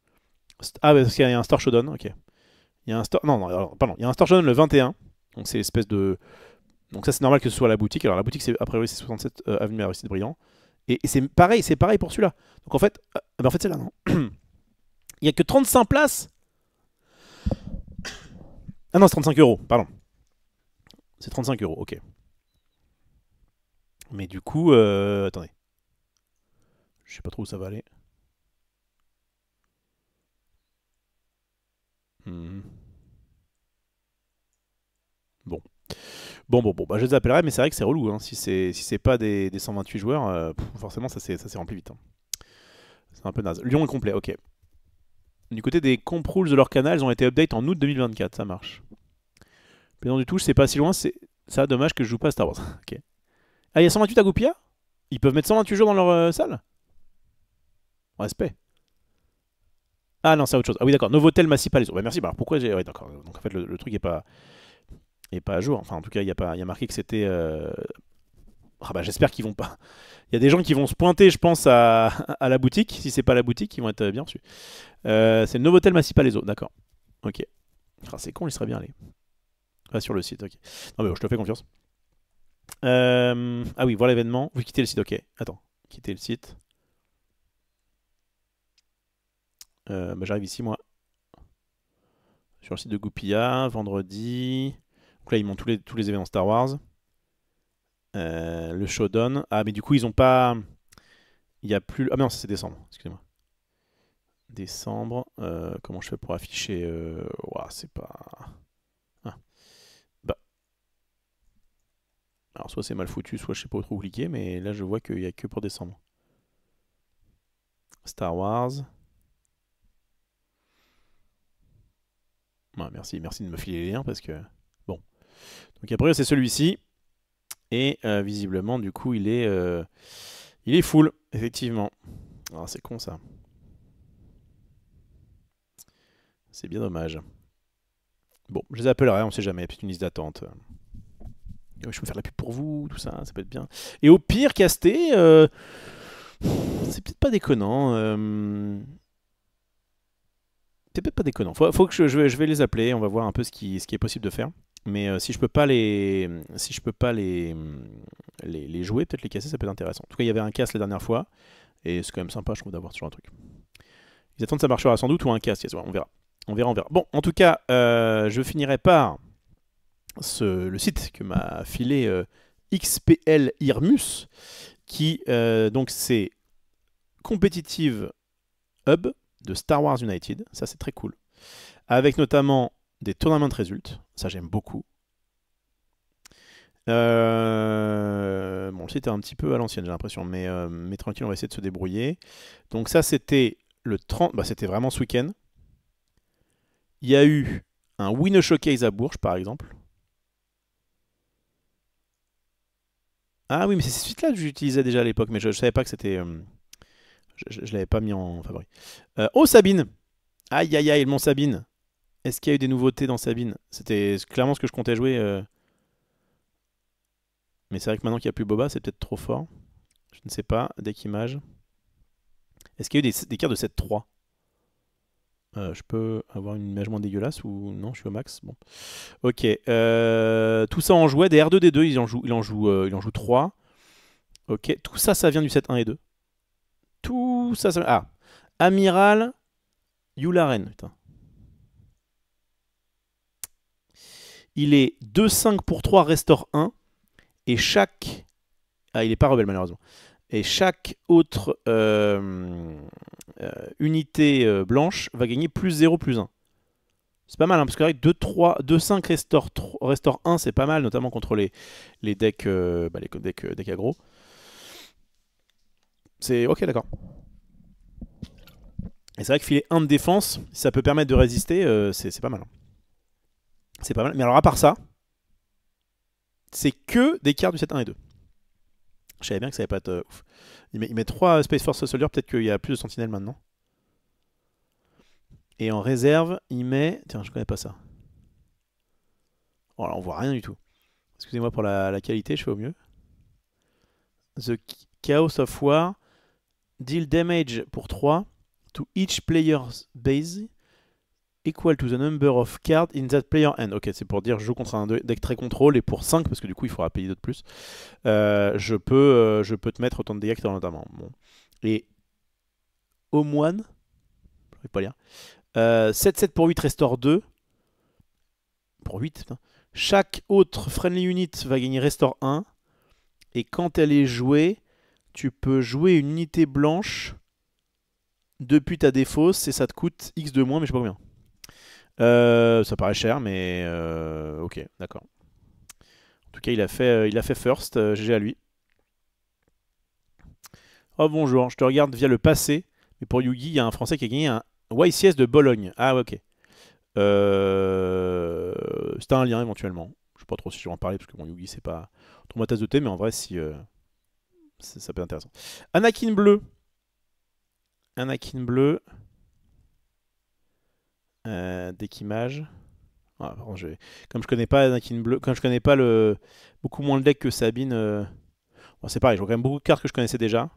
Ah, parce qu'il y a un Star Showdown, ok. Il y a un Star... Non, pardon. Il y a un Star Showdown le 21. Donc c'est l'espèce de... Donc ça c'est normal que ce soit à la boutique. Alors la boutique, a priori c'est 67 avenue Aristide Briand. Et c'est pareil pour celui-là. Donc en fait c'est là, non? Il n'y a que 35 places. Ah non, c'est 35 euros, pardon. C'est 35 euros, ok. Mais du coup, attendez. Je sais pas trop où ça va aller. Bon. Bah, je les appellerai, mais c'est vrai que c'est relou. Hein. Si c'est pas des 128 joueurs, forcément, ça s'est rempli vite. Hein. C'est un peu naze. Lyon est complet, ok. Du côté des comp rules de leur canal, ils ont été update en août 2024, ça marche. Pédant du touche, c'est pas si loin, c'est ça, dommage que je joue pas à Star Wars. Ok. Ah, il y a 128 à Goupilla? Ils peuvent mettre 128 joueurs dans leur salle? Respect. Ah non, c'est autre chose. Ah oui, d'accord. Novotel Massipaleso. Bah merci. Bah, alors pourquoi j'ai. Ouais, d'accord. Donc en fait, le truc est pas à jour. Enfin, en tout cas, il y a marqué que c'était. Ah bah, j'espère qu'ils vont pas. Il y a des gens qui vont se pointer, je pense, à la boutique. Si c'est pas la boutique, ils vont être bien reçus. C'est le Novotel Massipaleso. D'accord. Ok. Ah, c'est con, il serait bien allé. Ah, sur le site, ok. Non, mais bon, je te fais confiance. Ah oui, voir l'événement. Vous quittez le site, ok. Attends. Quittez le site. Bah, j'arrive ici, moi. Sur le site de Goupilla, vendredi. Donc là, ils montrent tous les événements Star Wars. Le showdown. Ah, mais du coup, ils ont pas. Il y a plus. Ah, mais non, ça c'est décembre. Excusez-moi. Décembre. Comment je fais pour afficher ouah, c'est pas. Ah. Bah. Alors, soit c'est mal foutu, soit je sais pas où trop cliquer, mais là, je vois qu'il y a que pour décembre. Star Wars. Ouais, merci de me filer les liens parce que. Bon. Donc, après, c'est celui-ci. Et visiblement, du coup, il est full, effectivement. Alors, c'est con ça. C'est bien dommage. Bon, je les appellerai, on sait jamais, peut-être une liste d'attente. Je peux faire la pub pour vous, tout ça, ça peut être bien. Et au pire, caster, c'est peut-être pas déconnant. C'est peut-être pas déconnant. Faut que je vais les appeler, on va voir un peu ce qui est possible de faire. Mais si je peux pas les jouer, peut-être les casser, ça peut être intéressant. En tout cas, il y avait un casse la dernière fois, et c'est quand même sympa, je trouve, d'avoir toujours un truc. Ils attendent que ça marchera sans doute ou un casse, yes, on verra. On verra. Bon, en tout cas, je finirai par le site que m'a filé XPL Irmus, qui donc c'est compétitive hub de Star Wars United. Ça, c'est très cool. Avec notamment des tournaments de résultats. Ça, j'aime beaucoup. Bon, le site est un petit peu à l'ancienne, j'ai l'impression, mais tranquille, on va essayer de se débrouiller. Donc ça, c'était le 30... Bah, c'était vraiment ce week-end. Il y a eu un Winner Showcase à Bourges, par exemple. Ah oui, mais c'est ces suites-là que j'utilisais déjà à l'époque, mais je ne savais pas que c'était... je ne l'avais pas mis en favori. Oh, Sabine! Aïe, aïe, aïe, le Mont Sabine. Est-ce qu'il y a eu des nouveautés dans Sabine? C'était clairement ce que je comptais jouer. Mais c'est vrai que maintenant qu'il n'y a plus Boba, c'est peut-être trop fort. Je ne sais pas. Deck image. Est-ce qu'il y a eu des cartes de 7-3? Je peux avoir une image moins dégueulasse ou non, je suis au max. Bon. Ok. Tout ça en jouait. Des R2D2, il en joue 3. Ok. Tout ça, ça vient du set 1 et 2. Tout ça, ça... Ah. Amiral Yularen. Putain. Il est 2-5 pour 3, restore 1. Et chaque... Ah, il n'est pas rebelle malheureusement. Et chaque autre unité blanche va gagner plus 0, plus 1. C'est pas mal, hein, parce qu'avec 2-5 restore 1, c'est pas mal, notamment contre les decks, decks aggro. C'est ok, d'accord. Et c'est vrai que filer 1 de défense, si ça peut permettre de résister, c'est pas mal. Hein. C'est pas mal. Mais alors, à part ça, c'est que des cartes du set 1 et 2. Je savais bien que ça allait pas être ouf. Il met 3 Space Force Soldier, peut-être qu'il y a plus de sentinelles maintenant. Et en réserve, il met... Tiens, je connais pas ça. Oh là, on voit rien du tout. Excusez-moi pour la qualité, je fais au mieux. The Chaos of War. Deal damage pour 3 to each player's base equal to the number of cards in that player hand. Ok, c'est pour dire je joue contre un deck très contrôle et pour 5, parce que du coup il faudra payer d'autres plus, je peux te mettre autant de dégâts que tu as notamment. Bon. Et au moine, je ne vais pas lire. 7-7 pour 8, restore 2. Pour 8, putain. Chaque autre friendly unit va gagner restore 1. Et quand elle est jouée, tu peux jouer une unité blanche depuis ta défausse et ça te coûte X de moins, mais je sais pas combien. Ça paraît cher, mais ok, d'accord. En tout cas, il a fait first. GG à lui. Oh bonjour, je te regarde via le passé. Mais pour Yugi, il y a un Français qui a gagné un YCS de Bologne. Ah, ok. C'était un lien éventuellement. Je sais pas trop si je vais en parler parce que bon, Yugi, c'est pas trop ma tasse de thé, mais en vrai, si ça peut être intéressant. Anakin bleu. Anakin bleu. Deck image. Ah, pardon, comme je connais pas Anakin bleu, comme je connais pas beaucoup moins le deck que Sabine, bon, c'est pareil, je vois quand même beaucoup de cartes que je connaissais déjà.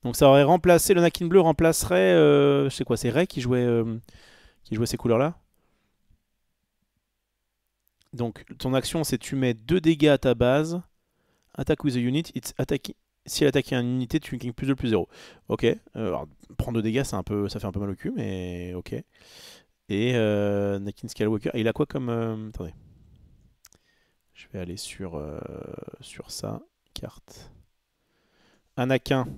Donc ça aurait remplacé, le Anakin bleu remplacerait, je sais quoi, c'est Rey qui jouait ces couleurs-là. Donc ton action c'est tu mets 2 dégâts à ta base, attack with a unit, si elle attaque une unité, tu gagnes plus 2, plus 0. Ok, alors, prendre 2 dégâts, ça fait un peu mal au cul, mais ok. Et Anakin Skywalker, il a quoi comme... attendez. Je vais aller sur ça. Carte. Anakin.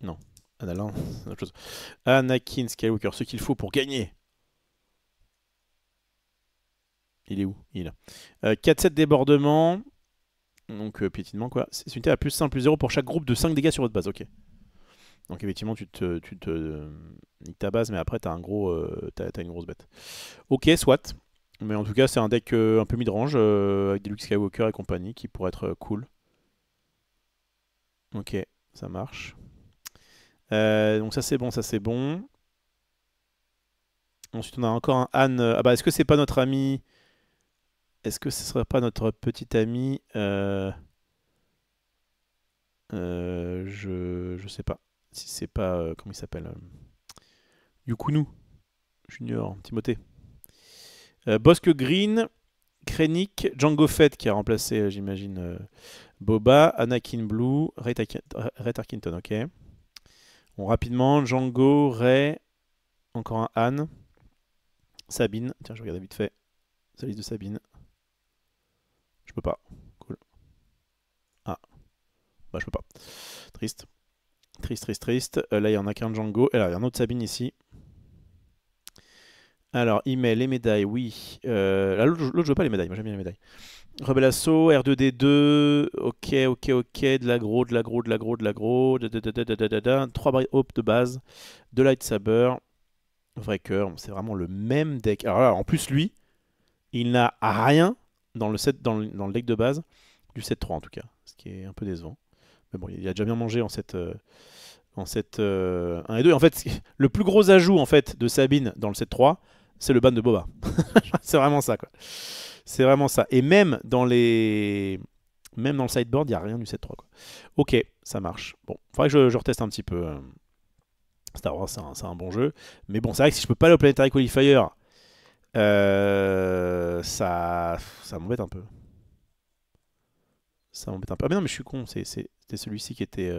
Non. Analan, c'est autre chose. Anakin Skywalker, ce qu'il faut pour gagner. Il est où? Il est là. 4-7 débordement. Donc piétinement quoi. C'est une unité à plus 5, plus 0 pour chaque groupe de 5 dégâts sur votre base. Ok. Donc effectivement tu te niques ta base, mais après t'as une grosse bête. Ok, soit. Mais en tout cas c'est un deck un peu mid-range avec des Luke Skywalker et compagnie qui pourrait être cool. Ok, ça marche. Donc ça c'est bon, ça c'est bon. Ensuite on a encore un Han. Ah bah est-ce que c'est pas notre ami? Est-ce que ce serait pas notre petit ami je sais pas. Si c'est pas... comment il s'appelle Yukunu Junior, Timothée. Bosque Green, Krennic, Django Fett qui a remplacé, j'imagine, Boba, Anakin Blue, Rey Tarkinton, ok. Bon, rapidement, Django, Rey, encore un Han, Sabine, tiens, je regarde vite fait sa liste de Sabine. Je peux pas. Cool. Ah. Bah je peux pas. Triste. Triste, triste, triste. Là il y en a qu'un Django. Et là il y a un autre Sabine ici. Alors, email, les médailles, oui. Là, l'autre, je veux pas les médailles. Moi j'aime bien les médailles. Rebel Assaut, R2D2, ok, ok, ok, de l'agro, de l'agro, de l'agro, de l'agro, 3 hope de base, 2 lightsaber, vrai cœur, c'est vraiment le même deck. Alors là, en plus lui, il n'a rien dans le set, dans le deck de base du 7-3 en tout cas, ce qui est un peu décevant. Mais bon, il a déjà bien mangé en cette 1 et 2. En fait, le plus gros ajout en fait de Sabine dans le 7-3, c'est le ban de Boba. C'est vraiment ça quoi. C'est vraiment ça. Et même dans le sideboard, il n'y a rien du 7-3. Quoi. Ok, ça marche. Bon, il faudrait que je reteste un petit peu. Star Wars, c'est un bon jeu. Mais bon, c'est vrai que si je peux pas aller au Planetary Qualifier, ça m'embête un peu. Ça m'embête un peu. Ah mais non, mais je suis con. C'était celui-ci qui était...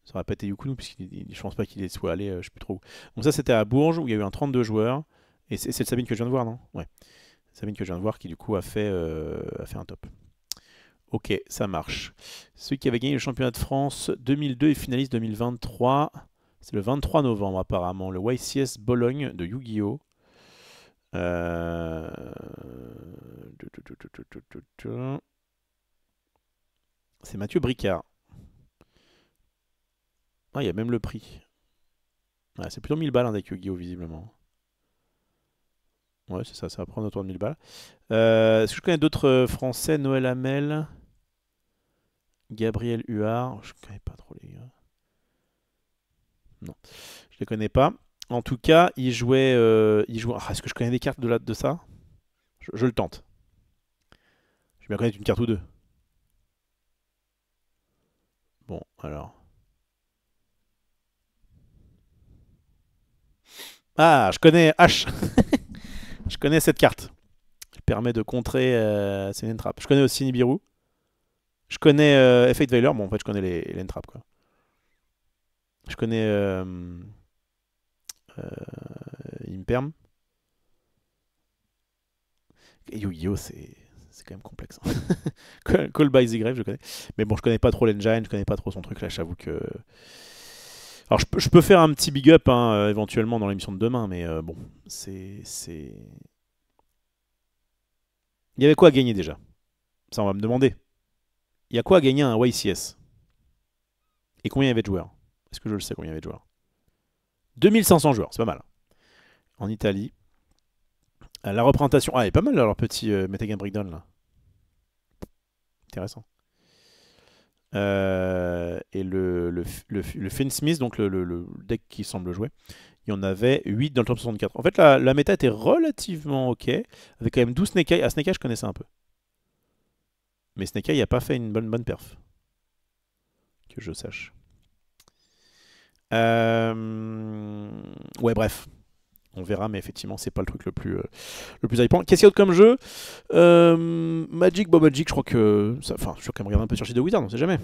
Ça aurait pas été Yukunu, puisque je pense pas qu'il soit allé, je sais plus trop où. Donc ça, c'était à Bourges, où il y a eu un 32 joueurs. Et c'est le Sabine que je viens de voir, non? Ouais. Sabine que je viens de voir qui du coup a fait un top. Ok, ça marche. Celui qui avait gagné le championnat de France 2002 et finaliste 2023, c'est le 23 novembre apparemment, le YCS Bologne de Yu-Gi-Oh! C'est Mathieu Bricard. Ah, il y a même le prix. Ouais, c'est plutôt 1000 balles un deck Yu-Gi-Oh! Visiblement. Ouais, c'est ça, ça va prendre autour de 1000 balles. Est-ce que je connais d'autres Français? Noël Hamel, Gabriel Huard. Je connais pas trop les gars. Non, je les connais pas. En tout cas, il jouait. Ah, est-ce que je connais des cartes de ça? Je le tente. Je vais bien connaître une carte ou deux. Bon, alors. Ah, je connais H. Je connais cette carte. Elle permet de contrer. C'est une entrap. Je connais aussi Nibiru. Je connais Fate Veiler. Bon, en fait, je connais les entraps, quoi. Je connais Imperm. Et Yu-Gi-Oh! C'est quand même complexe. Call by the Grave, je connais. Mais bon, je connais pas trop l'engine, je connais pas trop son truc là, j'avoue que. Alors, je peux faire un petit big up hein, éventuellement dans l'émission de demain, mais bon, c'est. Il y avait quoi à gagner déjà? Ça, on va me demander. Il y a quoi à gagner un YCS? Et combien il y avait de joueurs? Est-ce que je le sais combien il y avait de joueurs? 2500 joueurs, c'est pas mal. En Italie. La représentation. Ah, elle est pas mal leur petit Metagame Breakdown là. Intéressant. Et le Finn Smith, donc le deck qui semble jouer, il y en avait 8 dans le top 64. En fait, la méta était relativement ok, avec quand même 12 Snake Eye. Ah, Snake Eye, je connaissais un peu. Mais Snake Eye n'a pas fait une bonne perf. Que je sache. Ouais, bref. On verra, mais effectivement, c'est pas le truc le plus hypant. Qu'est-ce qu'il y a d'autre comme jeu? Magic, Magic, je crois que. Enfin, je suis quand même regarder un peu sur le site de Wizard, on sait jamais.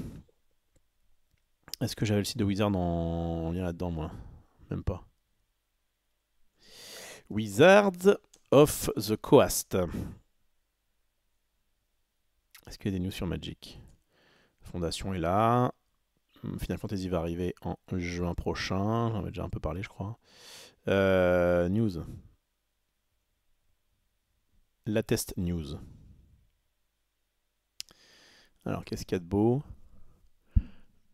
Est-ce que j'avais le site de Wizard en lien là-dedans, moi? Même pas. Wizards of the Coast. Est-ce qu'il y a des news sur Magic? Fondation est là. Final Fantasy va arriver en juin prochain. J'en avais déjà un peu parlé, je crois. News. Latest news. Alors, qu'est-ce qu'il y a de beau?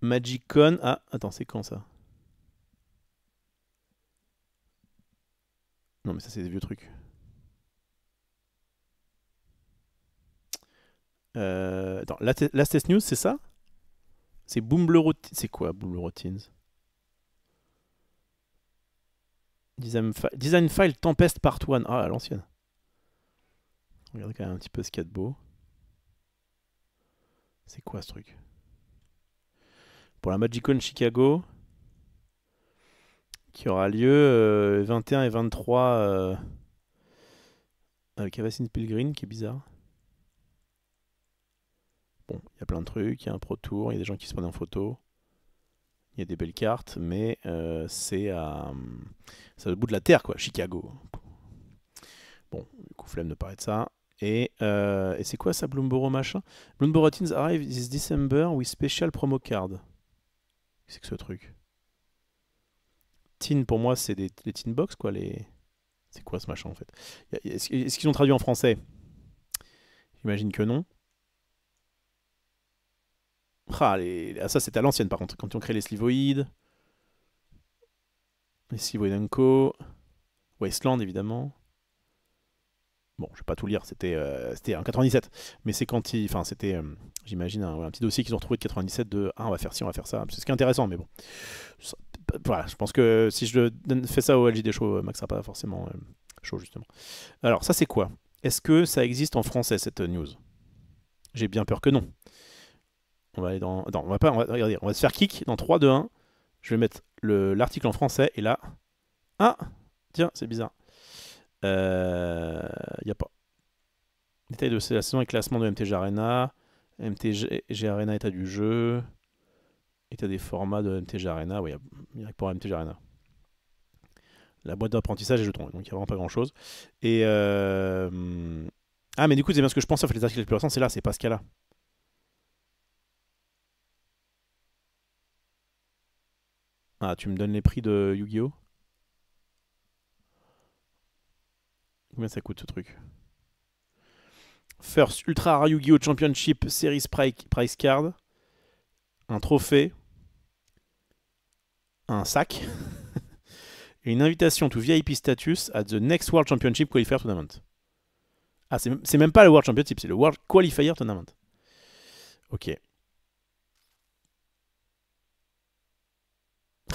Magicon. Ah, attends, c'est quand ça? Non, mais ça, c'est des vieux trucs. Attends, Latest news, c'est ça? C'est Boomblero. C'est quoi Boomblero Teens? Design File Tempest Part 1. Ah, à l'ancienne. Regardez quand même un petit peu ce qu'il y a de beau. C'est quoi ce truc? Pour la MagicCon Chicago, qui aura lieu 21 et 23 avec Avacyn Pilgrim, qui est bizarre. Bon, il y a plein de trucs, il y a un Pro Tour, il y a des gens qui se prennent en photo. Il y a des belles cartes, mais c'est au bout de la terre, quoi, Chicago. Bon, du coup, flemme de parler de ça. Et c'est quoi ça, Bloomborough machin? Bloomborough Teens arrive this December with special promo card. Qu'est-ce que ce truc? Teen, pour moi, c'est les Teen Box, quoi. C'est quoi ce machin, en fait? Est-ce qu'ils ont traduit en français? J'imagine que non. Ah, ça, c'était à l'ancienne, par contre. Quand ils ont créé les Slivoïdes. Les Slivoïdes Co. Wasteland, évidemment. Bon, je vais pas tout lire, c'était en 97. Mais c'est quand ils... Enfin, c'était, j'imagine, un petit dossier qu'ils ont retrouvé de 97 de « Ah, on va faire ci, on va faire ça ». C'est ce qui est intéressant, mais bon. Voilà, je pense que si je fais ça au LJD Show, Max sera pas forcément chaud, justement. Alors, ça, c'est quoi? Est-ce que ça existe en français, cette news? J'ai bien peur que non. On va aller dans... Non, regardez, on va se faire kick dans 3, 2, 1. Je vais mettre l'article en français, et là... Ah! Tiens, c'est bizarre. Il n'y a pas. Détail de la saison et classement de MTG Arena. MTG Arena, état du jeu. État des formats de MTG Arena. Oui, il n'y a que pour MTG Arena. La boîte d'apprentissage et jetons. Donc il n'y a vraiment pas grand chose. Et. Ah, mais du coup, c'est bien ce que je pensais. En fait, les articles les plus récents, c'est là, c'est pas ce cas-là. Ah, tu me donnes les prix de Yu-Gi-Oh! Combien ça coûte ce truc? First Ultra Rare Yu-Gi-Oh! Championship Series Price Card. Un trophée. Un sac. Et une invitation to VIP status at the next World Championship Qualifier Tournament. Ah, c'est même pas le World Championship, c'est le World Qualifier Tournament. Ok.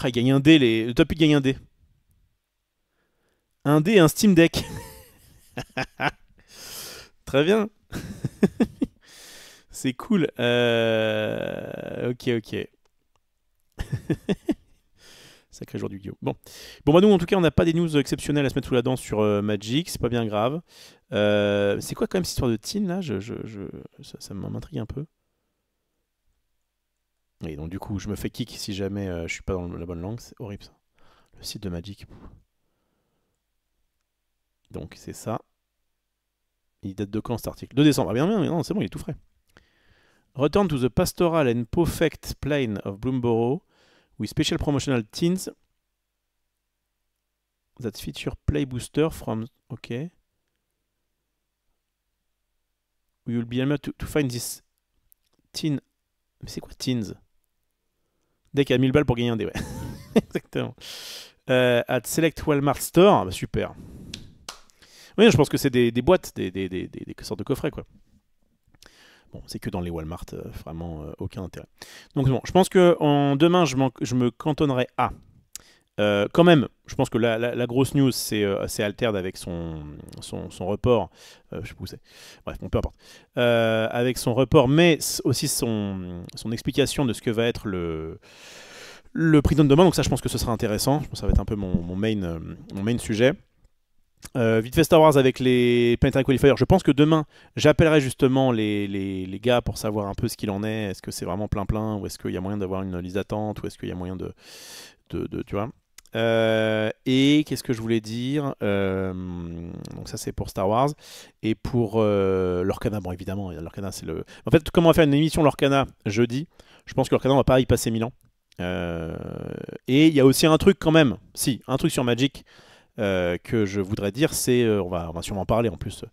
Ah, il gagne un dé, le top 8 gagne un dé. Un dé et un Steam Deck. Très bien. C'est cool. Ok. Sacré joueur du Yu-Gi-Oh! Bon, bah nous en tout cas on n'a pas des news exceptionnelles à se mettre sous la dent sur Magic, c'est pas bien grave. C'est quoi quand même cette histoire de Teen là? Ça m'intrigue un peu. Et donc du coup je me fais kick si jamais je suis pas dans la bonne langue, c'est horrible ça. Le site de Magic. Donc c'est ça. Il date de quand cet article? 2 décembre. Ah bien, non, c'est bon, il est tout frais. Return to the pastoral and perfect plane of Bloomborough with special promotional teens that feature play booster from... Ok. We will be able to find this teen... Mais c'est quoi teens? Deck à 1000 balles pour gagner un dé, ouais. Exactement. At Select Walmart Store, bah, super. Oui, je pense que c'est des boîtes, des sortes de coffrets, quoi. Bon, c'est que dans les Walmart, vraiment aucun intérêt. Donc bon, je pense que demain, je me cantonnerai à... quand même, je pense que la grosse news, c'est Altered avec son report. Je sais pas où c'est. Bref, bon, peu importe. Avec son report, mais aussi son explication de ce que va être le prix de demain. Donc ça, je pense que ce sera intéressant. Je pense que ça va être un peu mon main sujet. Vite fait Star Wars avec les Planetary Qualifiers. Je pense que demain, j'appellerai justement les gars pour savoir un peu ce qu'il en est. Est-ce que c'est vraiment plein ou est-ce qu'il y a moyen d'avoir une liste d'attente ou est-ce qu'il y a moyen de tu vois. Et qu'est-ce que je voulais dire? Donc ça c'est pour Star Wars. Et pour Lorcana, bon évidemment, Lorcana c'est le... En fait, comme on va faire une émission Lorcana jeudi, je pense que Lorcana on va pas y passer 1000 ans. Et il y a aussi un truc quand même, un truc sur Magic que je voudrais dire, c'est, on va sûrement en parler en plus,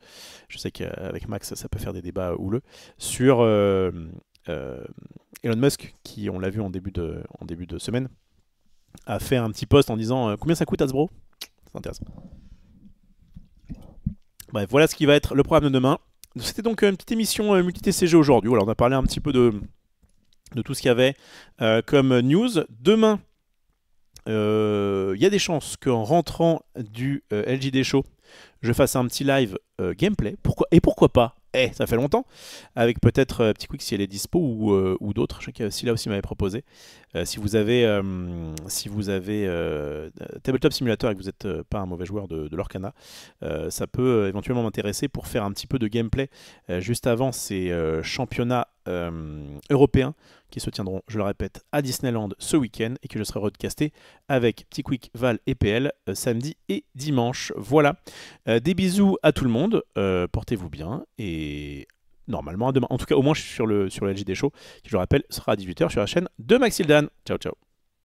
je sais qu'avec Max ça peut faire des débats houleux, sur Elon Musk, qui on l'a vu en début de semaine, a fait un petit post en disant combien ça coûte Hasbro? C'est intéressant. Bref, voilà ce qui va être le programme de demain. C'était donc une petite émission multi-TCG aujourd'hui. Voilà, on a parlé un petit peu de tout ce qu'il y avait comme news. Demain, il y a des chances qu'en rentrant du LJD Show, je fasse un petit live gameplay. Pourquoi pas? Ça fait longtemps. Avec peut-être Petit Quick si elle est dispo ou d'autres. Je sais que Scylla aussi m'avait proposé. Si vous avez Tabletop Simulator et que vous n'êtes pas un mauvais joueur de Lorcana, ça peut éventuellement m'intéresser pour faire un petit peu de gameplay juste avant ces championnats européens qui se tiendront, je le répète, à Disneyland ce week-end et que je serai podcasté avec Petit Quick, Val et PL samedi et dimanche. Voilà. Des bisous à tout le monde. Portez-vous bien et normalement à demain. En tout cas, au moins, je suis sur le LJD Show qui, je le rappelle, sera à 18h sur la chaîne de Maxildan. Ciao, ciao.